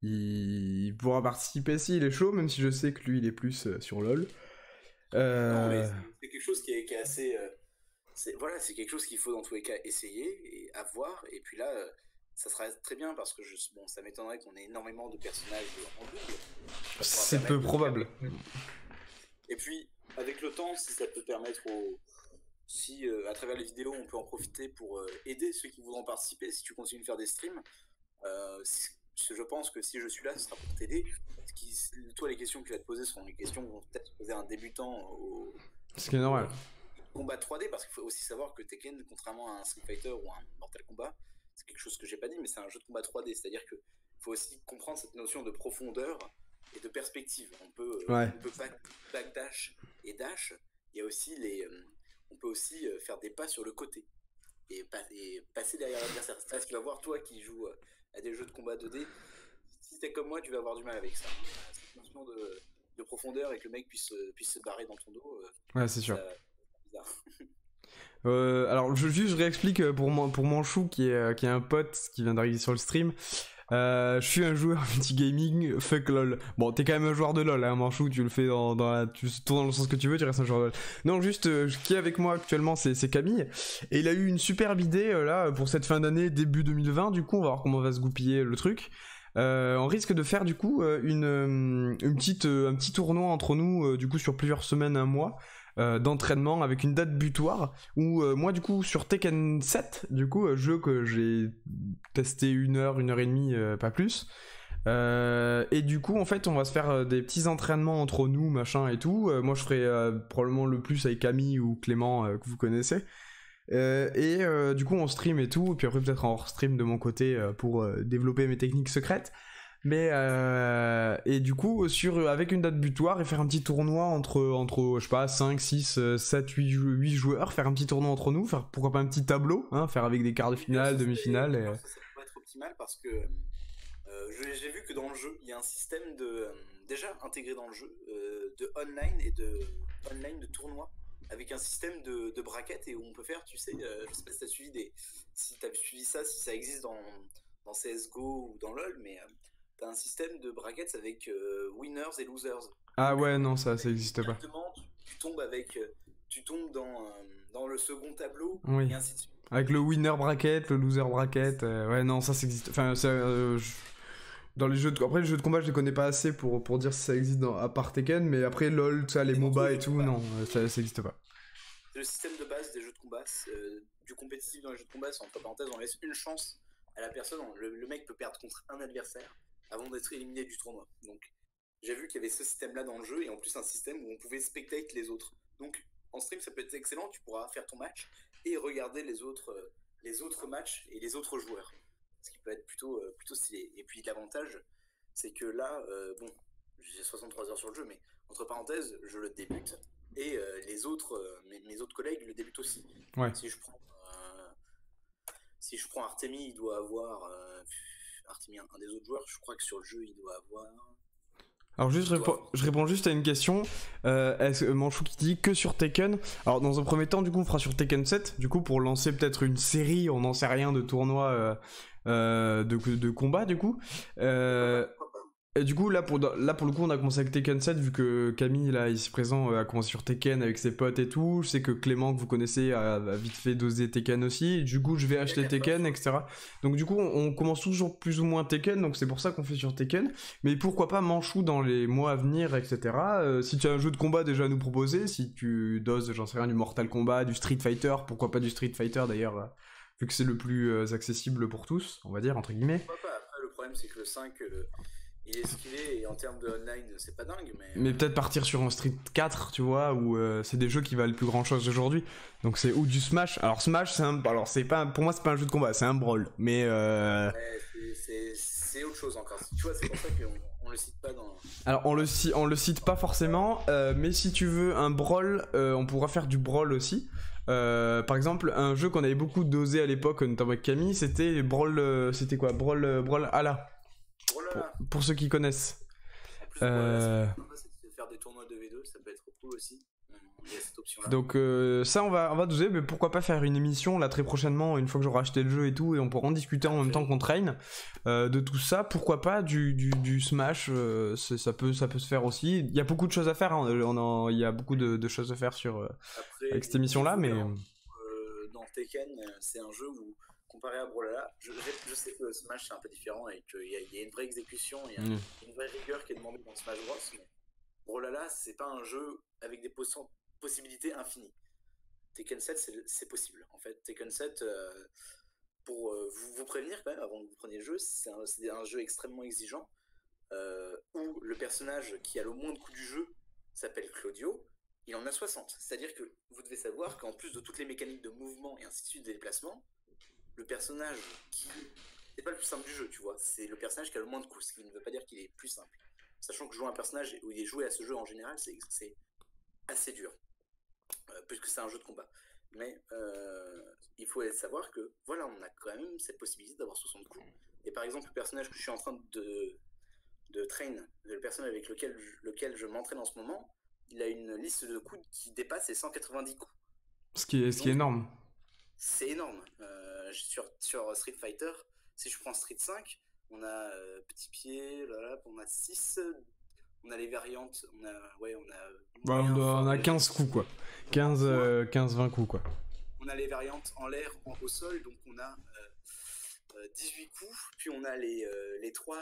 il pourra participer s'il est chaud, même si je sais que lui il est plus sur LoL. Non, mais c'est quelque chose qui est assez. Voilà, c'est quelque chose qu'il faut dans tous les cas essayer et avoir. Et puis là, ça sera très bien parce que bon, ça m'étonnerait qu'on ait énormément de personnages en double. C'est peu probable. Et puis, avec le temps, si ça peut permettre si à travers les vidéos, on peut en profiter pour aider ceux qui voudront participer, si tu continues de faire des streams, je pense que si je suis là, ce sera pour t'aider. Toi, les questions que tu vas te poser seront les questions que vont peut-être poser un débutant Ce qui est normal. Combat 3D, parce qu'il faut aussi savoir que Tekken, contrairement à un Street Fighter ou un Mortal Kombat, c'est quelque chose que j'ai pas dit, mais c'est un jeu de combat 3D, c'est-à-dire que faut aussi comprendre cette notion de profondeur et de perspective. On peut backdash et dash. Il y a aussi on peut aussi faire des pas sur le côté et passer derrière l'adversaire. C'est ça, tu vas voir, toi qui joues à des jeux de combat 2D, si t'es comme moi, tu vas avoir du mal avec ça. Cette notion de profondeur et que le mec puisse se barrer dans ton dos. Ouais, c'est sûr. Ça, alors je réexplique pour mon chou qui est un pote qui vient d'arriver sur le stream. Je suis un joueur multigaming, fuck LOL. Bon, t'es quand même un joueur de LOL, hein, Manchou, tu le fais tu tournes dans le sens que tu veux, tu restes un joueur de LOL. Non, juste, qui est avec moi actuellement, c'est Camille, et il a eu une superbe idée, là, pour cette fin d'année, début 2020, du coup, on va voir comment va se goupiller le truc. On risque de faire, du coup, un petit tournoi entre nous, du coup, sur plusieurs semaines, un mois, d'entraînement avec une date butoir où moi du coup sur Tekken 7 du coup jeu que j'ai testé 1 heure et demie, pas plus, et du coup en fait on va se faire des petits entraînements entre nous machin et tout, moi je ferai probablement le plus avec Camille ou Clément que vous connaissez, et du coup on stream et tout, et puis après peut-être en hors stream de mon côté pour développer mes techniques secrètes. Mais et du coup avec une date butoir et faire un petit tournoi entre je sais pas 5, 6, 7, 8 joueurs, faire un petit tournoi entre nous, faire pourquoi pas un petit tableau, hein, faire avec des quarts de finale, demi-finale. Ça pourrait être optimal parce que j'ai vu que dans le jeu il y a un système déjà intégré dans le jeu de online et de tournoi avec un système de bracket et où on peut faire, tu sais, je sais pas si t'as suivi ça, si ça existe dans CSGO ou dans LoL, mais t'as un système de brackets avec winners et losers. Ah ouais, non, ça existe pas. Tu tombes dans le second tableau, oui. et ainsi de suite. Avec le winner bracket, le loser bracket. Ouais, non, ça existe. Enfin, ça, dans les jeux de... Après, les jeux de combat, je les connais pas assez pour dire si ça existe à part Tekken, mais après, LoL, ça, les Et dans tous MOBA les et jeux de tout, combat, non, ça existe pas. c'est le système de base des jeux de combat. Du compétitif dans les jeux de combat, c'est entre parenthèses, on laisse une chance à la personne. Le mec peut perdre contre un adversaire avant d'être éliminé du tournoi. Donc, j'ai vu qu'il y avait ce système-là dans le jeu, et en plus un système où on pouvait spectate les autres. Donc, en stream, ça peut être excellent, tu pourras faire ton match et regarder les autres matchs et les autres joueurs. Ce qui peut être plutôt stylé. Et puis l'avantage, c'est que là, bon, j'ai 63 heures sur le jeu, mais entre parenthèses, je le débute. Et les autres, mes autres collègues le débutent aussi. Ouais. Si je prends Artemi, il doit avoir... Artemi, un des autres joueurs, je crois que sur le jeu, il doit avoir... Alors juste, je réponds juste à une question. Est-ce que Manchou qui dit que sur Tekken? Alors dans un premier temps, du coup, on fera sur Tekken 7, du coup, pour lancer peut-être une série, on n'en sait rien, de tournois de combat, du coup. Et du coup, là pour le coup, on a commencé avec Tekken 7, vu que Camille, là, ici présent, a commencé sur Tekken avec ses potes et tout. Je sais que Clément, que vous connaissez, a vite fait doser Tekken aussi. Et du coup, je vais acheter Tekken, etc. Donc du coup, on commence toujours plus ou moins Tekken, donc c'est pour ça qu'on fait sur Tekken. Mais pourquoi pas Manchou dans les mois à venir, etc. Si tu as un jeu de combat déjà à nous proposer, si tu doses, j'en sais rien, du Mortal Kombat, du Street Fighter, pourquoi pas du Street Fighter d'ailleurs, vu que c'est le plus accessible pour tous, on va dire, entre guillemets. Pourquoi pas? Après, le problème, c'est que le 5... il est ce qu'il est, et en termes de online, c'est pas dingue, mais... Mais peut-être partir sur un Street 4, tu vois, où c'est des jeux qui valent plus grand chose aujourd'hui. Donc c'est ou du Smash. Alors Smash, c'est pas, pour moi, c'est pas un jeu de combat, c'est un brawl. Mais ouais, c'est autre chose encore. Tu vois, c'est pour ça qu'on le cite pas dans... Alors on le cite pas forcément, mais si tu veux un brawl, on pourra faire du brawl aussi. Par exemple, un jeu qu'on avait beaucoup dosé à l'époque, notamment avec Camille, c'était Brawl, c'était quoi? Brawl Hala. Oh là là. Pour ceux qui connaissent. En plus, voilà, c'est de faire des tournois 2v2, ça peut être cool aussi. Il y a cette option-là. Donc ça, on va doser, mais pourquoi pas faire une émission là très prochainement, une fois que j'aurai acheté le jeu et tout, et on pourra en discuter en même temps qu'on traîne de tout ça. Pourquoi pas du Smash, ça peut se faire aussi. Il y a beaucoup de choses à faire, hein. Il y a beaucoup de choses à faire Après, avec cette émission-là, mais... dans Tekken, c'est un jeu où, comparé à Brawlhalla, je sais que Smash c'est un peu différent et qu'il y a une vraie exécution, il y a une vraie rigueur qui est demandée dans Smash Bros. Mais Brawlhalla, c'est pas un jeu avec des possibilités infinies. Tekken 7, c'est possible. En fait, Tekken 7, pour vous prévenir quand même, avant que vous preniez le jeu, c'est un jeu extrêmement exigeant, où le personnage qui a le moins de coups du jeu s'appelle Claudio. Il en a 60. C'est-à-dire que vous devez savoir qu'en plus de toutes les mécaniques de mouvement et ainsi de suite des déplacements, le personnage qui... c'est pas le plus simple du jeu, tu vois. C'est le personnage qui a le moins de coups, ce qui ne veut pas dire qu'il est plus simple. Sachant que jouer un personnage où il est joué à ce jeu en général, c'est assez dur. Puisque c'est un jeu de combat. Mais il faut savoir que, voilà, on a quand même cette possibilité d'avoir 60 coups. Et par exemple, le personnage que je suis en train de train, le personnage avec lequel je m'entraîne en ce moment, il a une liste de coups qui dépasse les 190 coups. Ce qui est énorme. C'est énorme. Sur Street Fighter, si je prends Street 5, on a petit pied, on a 6, on a les variantes, on a 15 coups quoi. 15-20 coups quoi. On a les variantes en l'air, au sol, donc on a 18 coups, puis on a les 3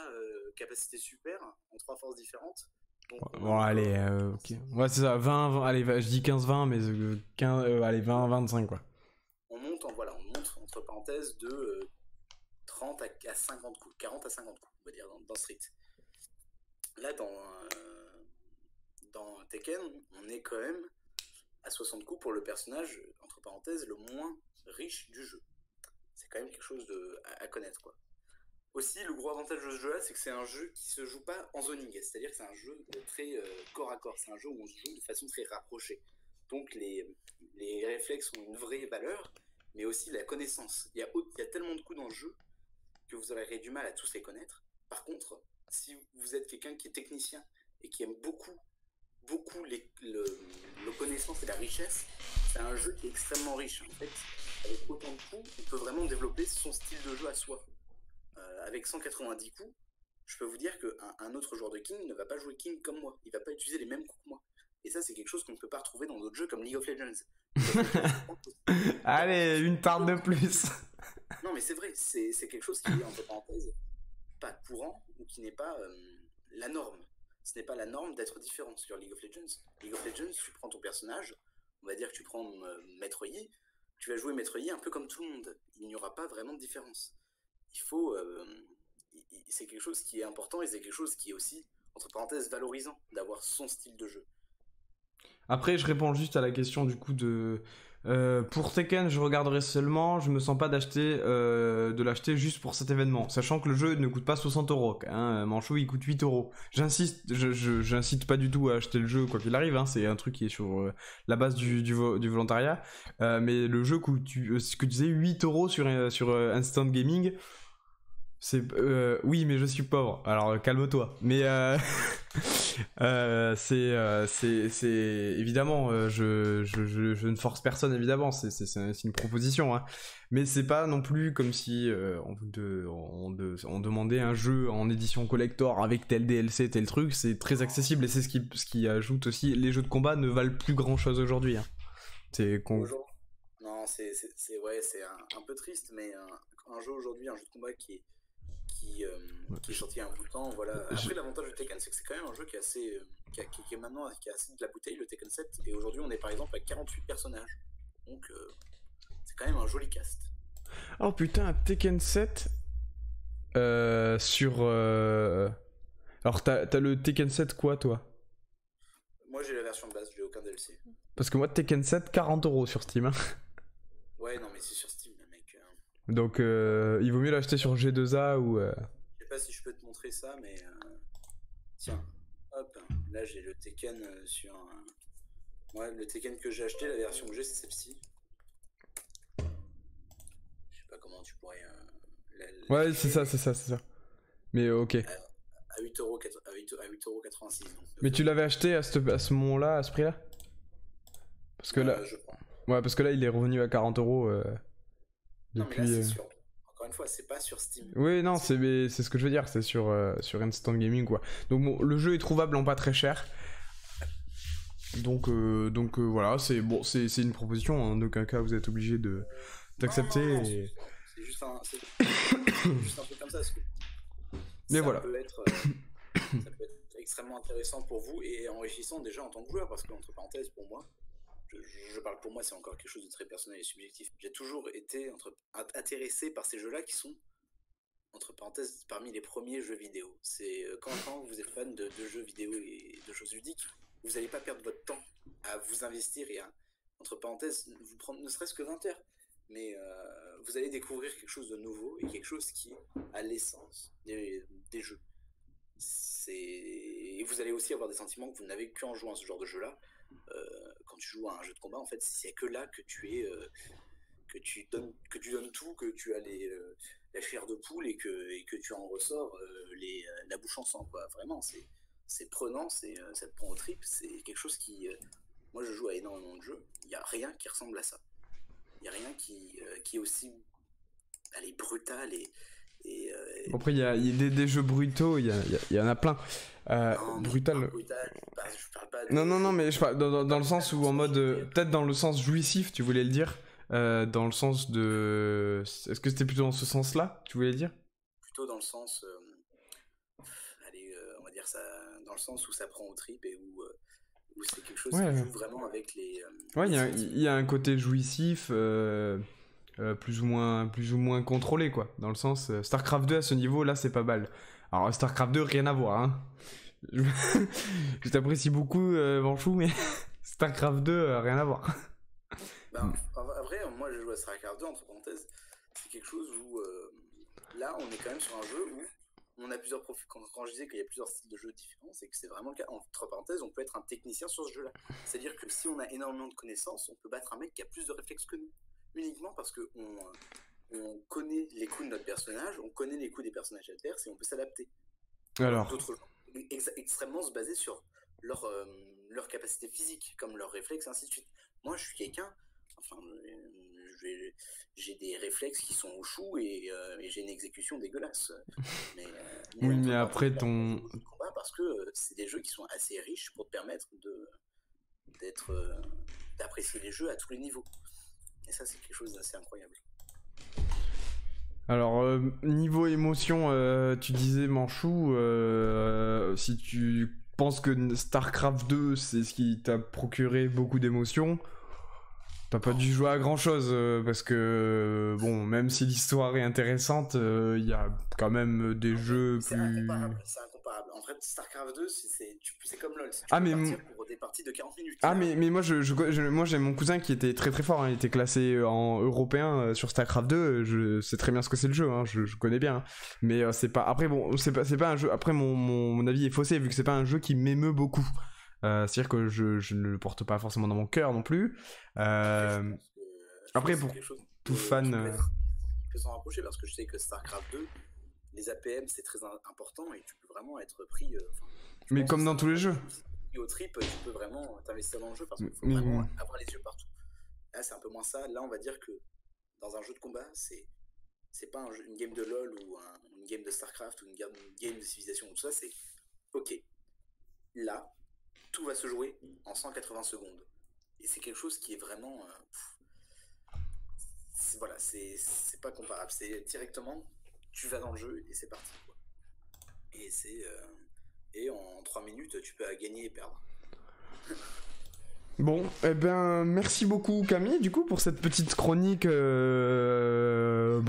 capacités super en 3 forces différentes. Donc, bon, allez, ok. Ouais, c'est ça, 20, allez, je dis 15-20, mais allez, 20-25 quoi. On monte entre parenthèses de 30 à 50 coups, 40 à 50 coups, on va dire, dans Street. Là, dans Tekken, on est quand même à 60 coups pour le personnage, entre parenthèses, le moins riche du jeu. C'est quand même quelque chose à connaître, quoi. Aussi, le gros avantage de ce jeu-là, c'est que c'est un jeu qui se joue pas en zoning, c'est-à-dire que c'est un jeu très corps à corps, c'est un jeu où on se joue de façon très rapprochée. Donc les réflexes ont une vraie valeur, mais aussi la connaissance. Il y a tellement de coups dans le jeu que vous aurez du mal à tous les connaître. Par contre, si vous êtes quelqu'un qui est technicien et qui aime beaucoup le connaissance et la richesse, c'est un jeu qui est extrêmement riche. En fait, avec autant de coups, on peut vraiment développer son style de jeu à soi. Avec 190 coups, je peux vous dire qu'un autre joueur de King ne va pas jouer King comme moi. Il va pas utiliser les mêmes coups que moi. Et ça, c'est quelque chose qu'on ne peut pas retrouver dans d'autres jeux comme League of Legends. Allez, une tarte de plus. Non, mais c'est vrai, c'est quelque chose qui est, entre parenthèses, pas courant ou qui n'est pas la norme. Ce n'est pas la norme d'être différent sur League of Legends. League of Legends, tu prends ton personnage, on va dire que tu prends Maître Yi, tu vas jouer Maître Yi un peu comme tout le monde. Il n'y aura pas vraiment de différence. Il faut. C'est quelque chose qui est important et c'est quelque chose qui est aussi, entre parenthèses, valorisant d'avoir son style de jeu. Après, je réponds juste à la question du coup de. Pour Tekken, je regarderai seulement. Je me sens pas de l'acheter juste pour cet événement, sachant que le jeu ne coûte pas 60€. Hein, Manchou, il coûte 8€. J'incite pas du tout à acheter le jeu quoi qu'il arrive. Hein, c'est un truc qui est sur la base du volontariat. Mais le jeu coûte, ce que tu disais, 8€ sur Instant Gaming. Oui, mais je suis pauvre. Alors calme-toi. Mais c'est évidemment, je ne force personne évidemment. C'est une proposition, hein. Mais c'est pas non plus comme si on demandait un jeu en édition collector avec tel DLC, tel truc. C'est très accessible et c'est ce qui ajoute aussi. Les jeux de combat ne valent plus grand chose aujourd'hui. Hein. Non, c'est un peu triste, mais un jeu aujourd'hui, un jeu de combat qui est sorti il y a un bout de temps. Voilà. Après, l'avantage de Tekken, c'est que c'est quand même un jeu qui est assez, qui est maintenant qui a assez de la bouteille, le Tekken 7. Et aujourd'hui, on est par exemple à 48 personnages. Donc, c'est quand même un joli cast. Oh putain, Tekken 7 sur. Alors, t'as le Tekken 7 quoi, toi? Moi, j'ai la version de base, j'ai aucun DLC. Parce que moi, Tekken 7, 40€ sur Steam. Hein. Ouais, non, mais c'est sur Steam, mec. Donc, il vaut mieux l'acheter sur G2A ou. Je sais pas si je peux te montrer ça, mais. Tiens, hop, là j'ai le Tekken sur un. Ouais, le Tekken que j'ai acheté, la version que j'ai, c'est celle-ci. Je sais pas comment tu pourrais. Ouais, c'est ça. Mais ok. À 8,86€. Mais tu l'avais acheté à ce moment-là, à ce prix-là? Parce que là. Je crois. Ouais, parce que là, il est revenu à 40€. Non, mais là, c'est sûr. Encore une fois, c'est pas sur Steam. Oui, non, c'est ce que je veux dire, c'est sur Instant Gaming, quoi. Donc, bon, le jeu est trouvable en pas très cher. Donc voilà, c'est une proposition. En aucun cas, vous êtes obligé d'accepter. Non, c'est juste un truc comme ça. Mais voilà. Ça peut être extrêmement intéressant pour vous et enrichissant déjà en tant que joueur, parce qu'entre parenthèses, pour moi, je parle pour moi, c'est encore quelque chose de très personnel et subjectif. J'ai toujours été intéressé par ces jeux-là qui sont, entre parenthèses, parmi les premiers jeux vidéo. C'est quand vous êtes fan de jeux vidéo et de choses ludiques, vous n'allez pas perdre votre temps à vous investir et à, entre parenthèses, vous prendre ne serait-ce que 20 heures. Mais vous allez découvrir quelque chose de nouveau et quelque chose qui a l'essence des jeux. Et vous allez aussi avoir des sentiments que vous n'avez qu'en jouant à ce genre de jeu-là. Quand tu joues à un jeu de combat, en fait, c'est que là que que tu donnes tout, que tu as la chair de poule et que tu en ressors la bouche en sang, quoi. Vraiment, c'est prenant, ça te prend au trip, c'est quelque chose qui... moi, je joue à énormément de jeux, il n'y a rien qui ressemble à ça. Il n'y a rien qui est aussi brutal et après, il y a des jeux brutaux, il y en a plein. Brutal. Je parle pas de... Non, mais je parle dans le sens où en mode... peut-être dans le sens jouissif, tu voulais le dire. Dans le sens de... Est-ce que c'était plutôt dans ce sens-là, tu voulais le dire? Plutôt dans le sens... on va dire ça... Dans le sens où ça prend au trip et où c'est quelque chose qui joue vraiment avec les... ouais, il y a un côté jouissif... plus ou moins contrôlé, quoi, dans le sens Starcraft 2 à ce niveau là, c'est pas mal. Alors Starcraft 2, rien à voir, hein. Je t'apprécie beaucoup, Manchou, mais Starcraft 2, rien à voir. Après, moi je joue à Starcraft 2 entre parenthèses, c'est quelque chose où là on est quand même sur un jeu où on a plusieurs profils. Quand je disais qu'il y a plusieurs styles de jeux différents, c'est que c'est vraiment le cas. Entre parenthèses, on peut être un technicien sur ce jeu-là. C'est-à-dire que si on a énormément de connaissances, on peut battre un mec qui a plus de réflexes que nous. Uniquement parce qu'on connaît les coups de notre personnage, on connaît les coups des personnages adverses et on peut s'adapter. Alors, d'autres jeux extrêmement se baser sur leur capacité physique, comme leurs réflexes, et ainsi de suite. Moi, je suis quelqu'un, enfin, j'ai des réflexes qui sont au chou et j'ai une exécution dégueulasse. oui, mais après ton... Parce que c'est des jeux qui sont assez riches pour te permettre d'être... d'apprécier les jeux à tous les niveaux. Et ça, c'est quelque chose d'assez incroyable. Alors, niveau émotion, tu disais Manchou, si tu penses que StarCraft 2, c'est ce qui t'a procuré beaucoup d'émotions, t'as pas dû jouer à grand chose, parce que, bon, même si l'histoire est intéressante, il y a quand même des jeux c'est plus... C'est incomparable. En fait, StarCraft 2, c'est comme LoL. Tu Ah, peux mais... partir pour des parties de 40 minutes. Ah, mais moi, moi j'ai mon cousin qui était très très fort, hein, il était classé en européen sur StarCraft 2, je sais très bien ce que c'est le jeu, hein, je connais bien, hein. Mais c'est pas... Après, bon, c'est pas un jeu... Après, mon avis est faussé, vu que c'est pas un jeu qui m'émeut beaucoup. C'est-à-dire que je ne le porte pas forcément dans mon cœur non plus. Après, pour tout fan... Je peux s'en rapprocher parce que je sais que StarCraft 2, les APM, c'est très important et tu peux vraiment être pris... mais comme dans tous les jeux. Et au trip, tu peux vraiment t'investir dans le jeu parce qu'il faut vraiment avoir les yeux partout. Là, c'est un peu moins ça. Là, on va dire que dans un jeu de combat, c'est pas une game de LoL ou une game de StarCraft ou une game de civilisation ou tout ça. C'est ok. Là, tout va se jouer en 180 secondes. Et c'est quelque chose qui est vraiment... voilà, c'est pas comparable. C'est directement, tu vas dans le jeu et c'est parti, quoi. Et et en 3 minutes, tu peux gagner et perdre. Bon, eh ben, merci beaucoup Camille, du coup, pour cette petite chronique brève,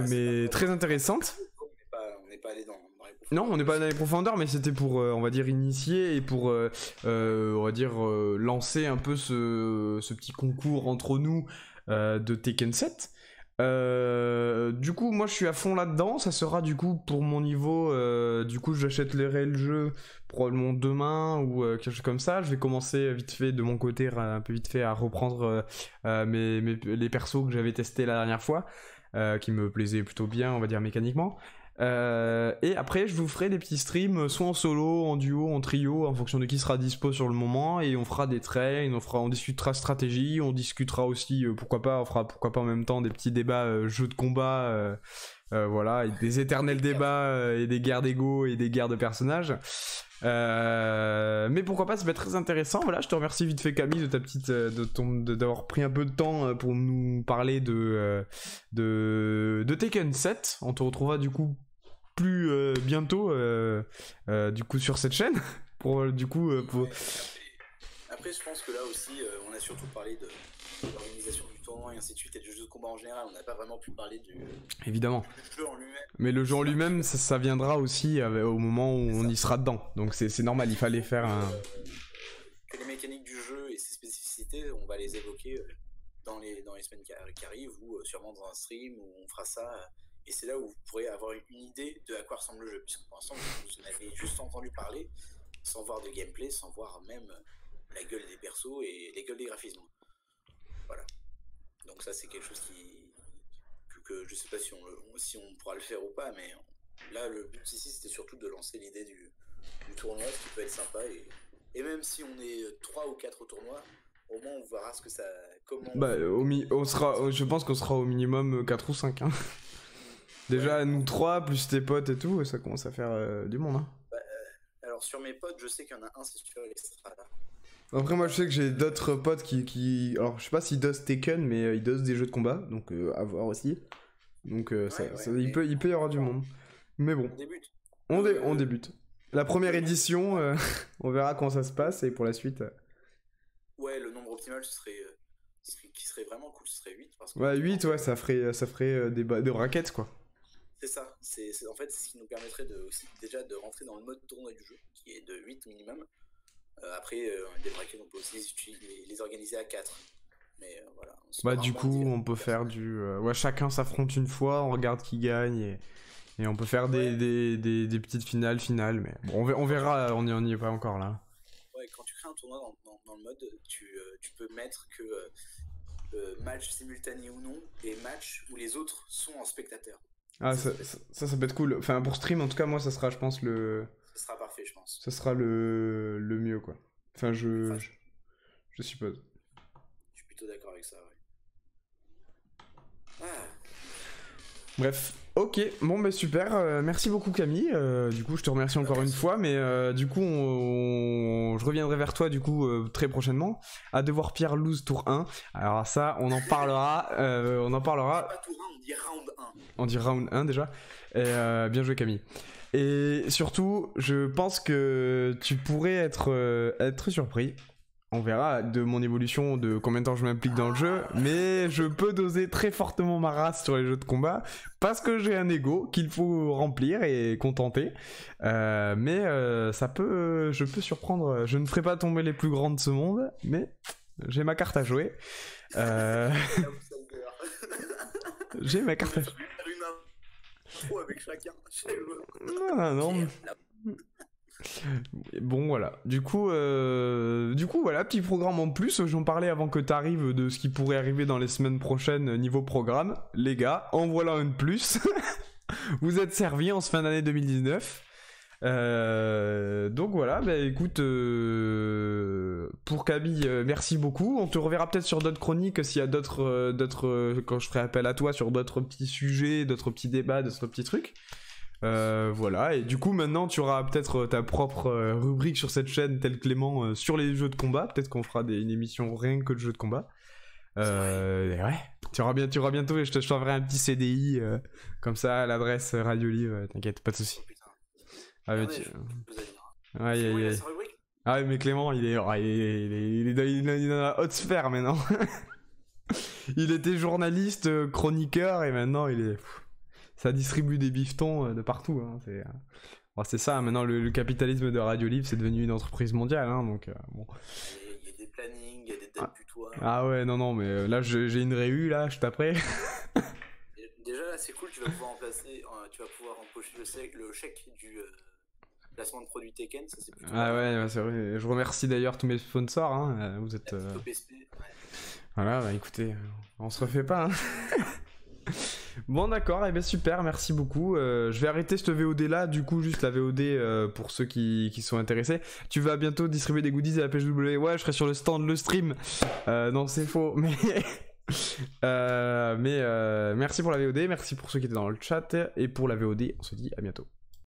mais très intéressante. On n'est pas allé dans les profondeurs. Non, on n'est pas dans les profondeurs, mais c'était pour, on va dire, initier et pour, on va dire, lancer un peu ce petit concours entre nous de Tekken 7. Du coup, moi je suis à fond là-dedans. Ça sera du coup pour mon niveau. Du coup, j'achèterai le jeu probablement demain ou quelque chose comme ça. Je vais commencer vite fait de mon côté, un peu vite fait, à reprendre les persos que j'avais testés la dernière fois, qui me plaisaient plutôt bien, on va dire mécaniquement. Et après je vous ferai des petits streams soit en solo, en duo, en trio en fonction de qui sera dispo sur le moment, et on fera des trains, on discutera stratégie, on discutera aussi pourquoi pas en même temps des petits débats jeux de combat, voilà, et des éternels débats et des guerres d'ego et des guerres de personnages. Mais pourquoi pas, ça va être très intéressant. Voilà, je te remercie vite fait Camille de ta petite, d'avoir pris un peu de temps pour nous parler de Tekken 7. On te retrouvera du coup plus bientôt du coup sur cette chaîne pour du coup pour... Après je pense que là aussi on a surtout parlé de l'organisation du tournoi et ainsi de suite et du jeu de combat en général. On n'a pas vraiment pu parler évidemment du jeu en lui-même. Mais le jeu en lui-même ça viendra aussi au moment où on y sera dedans, donc c'est normal, il fallait faire que les mécaniques du jeu et ses spécificités, on va les évoquer dans les semaines qui arrivent, ou sûrement dans un stream où on fera ça. Et c'est là où vous pourrez avoir une idée de à quoi ressemble le jeu, puisque pour l'instant vous en avez juste entendu parler, sans voir de gameplay, sans voir même la gueule des persos et les gueules des graphismes. Voilà. Donc ça c'est quelque chose que je sais pas si on pourra le faire ou pas, mais là le but ici c'était surtout de lancer l'idée du tournoi, ce qui peut être sympa, et même si on est 3 ou 4 au tournoi, au moins on verra ce que ça... je pense qu'on sera au minimum 4 ou 5 hein. Déjà ouais, nous 3 plus tes potes et tout, ça commence à faire du monde hein. Alors sur mes potes je sais qu'il y en a un, c'est sûr, il sera là. Après moi je sais que j'ai d'autres potes qui... Alors je sais pas s'ils dosent Tekken, mais ils dosent des jeux de combat, donc à voir aussi. Donc il peut y avoir du monde. Mais bon, on débute. La première édition, on verra comment ça se passe, et pour la suite... Ouais, le nombre optimal qui serait vraiment cool, ce serait 8. Parce que ouais, 8, ouais, ça ferait des raquettes quoi. C'est ça, en fait c'est ce qui nous permettrait aussi déjà de rentrer dans le mode tournoi du jeu, qui est de 8 minimum. Après, des brackets, on peut aussi les organiser à 4. Mais voilà. Bah du coup, on peut faire ouais, chacun s'affronte une fois, on regarde qui gagne, et on peut faire des petites finales, mais bon, on verra, on n'y est pas encore là. Ouais, quand tu crées un tournoi dans le mode, tu peux mettre que match simultané ou non, et match où les autres sont en spectateur. Ah, ça peut être cool. Enfin, pour stream, en tout cas, moi, ça sera, je pense, ça sera parfait, je pense. Ça sera le mieux, quoi. Enfin, je suppose. Je suis plutôt d'accord avec ça, ouais. Ah. Bref, Ok, bon bah super, merci beaucoup Camille, du coup je te remercie encore une fois, mais du coup je reviendrai vers toi du coup très prochainement, à devoir Pierre Louz tour 1, alors ça on en parlera, C'est pas tour 1, on dit round 1. On dit round 1 déjà, et bien joué Camille. Et surtout, je pense que tu pourrais être surpris. On verra de mon évolution, de combien de temps je m'implique dans le jeu, mais je peux doser très fortement ma race sur les jeux de combat parce que j'ai un ego qu'il faut remplir et contenter. Je peux surprendre. Je ne ferai pas tomber les plus grands de ce monde, mais j'ai ma carte à jouer. J'ai ma carte à jouer. Avec chacun. Non. Bon voilà, du coup voilà, petit programme en plus, j'en parlais avant que t'arrives de ce qui pourrait arriver dans les semaines prochaines niveau programme. Les gars, en voilà un de plus. Vous êtes servis en ce fin d'année 2019. Donc voilà, bah écoute, pour Camille, merci beaucoup. On te reverra peut-être sur d'autres chroniques s'il y a d'autres, quand je ferai appel à toi sur d'autres petits sujets, d'autres petits débats, d'autres petits trucs. Voilà, et du coup maintenant tu auras peut-être ta propre rubrique sur cette chaîne, tel Clément, sur les jeux de combat. Peut-être qu'on fera une émission rien que de jeux de combat. Ouais, tu auras bientôt, et je t'enverrai un petit CDI comme ça à l'adresse Radio Live, t'inquiète, pas de soucis. Ah, mais aïe. Ah mais Clément, il en a haute sphère maintenant. Il était journaliste, chroniqueur, et maintenant il est... Ça distribue des bifetons de partout. Hein. C'est ça, maintenant le capitalisme de Radio Libre, c'est devenu une entreprise mondiale. Hein, donc, bon. Il y a des plannings, il y a des dates butoirs. Ah ouais, non, mais là j'ai une réu, là, je taperai. Déjà, là, c'est cool, tu vas pouvoir empocher le chèque du placement de produits Tekken. Ça, c'est plutôt ouais, c'est vrai. Je remercie d'ailleurs tous mes sponsors. Hein. Vous êtes. Top SP, ouais. Voilà, bah écoutez, on se refait pas. Hein. Bon d'accord, et bien super, merci beaucoup. Je vais arrêter cette VOD là, du coup juste la VOD pour ceux qui sont intéressés. Tu vas bientôt distribuer des goodies à la PHW. Ouais, je serai sur le stand, le stream. Non, c'est faux, mais... merci pour la VOD, merci pour ceux qui étaient dans le chat, et pour la VOD, on se dit à bientôt.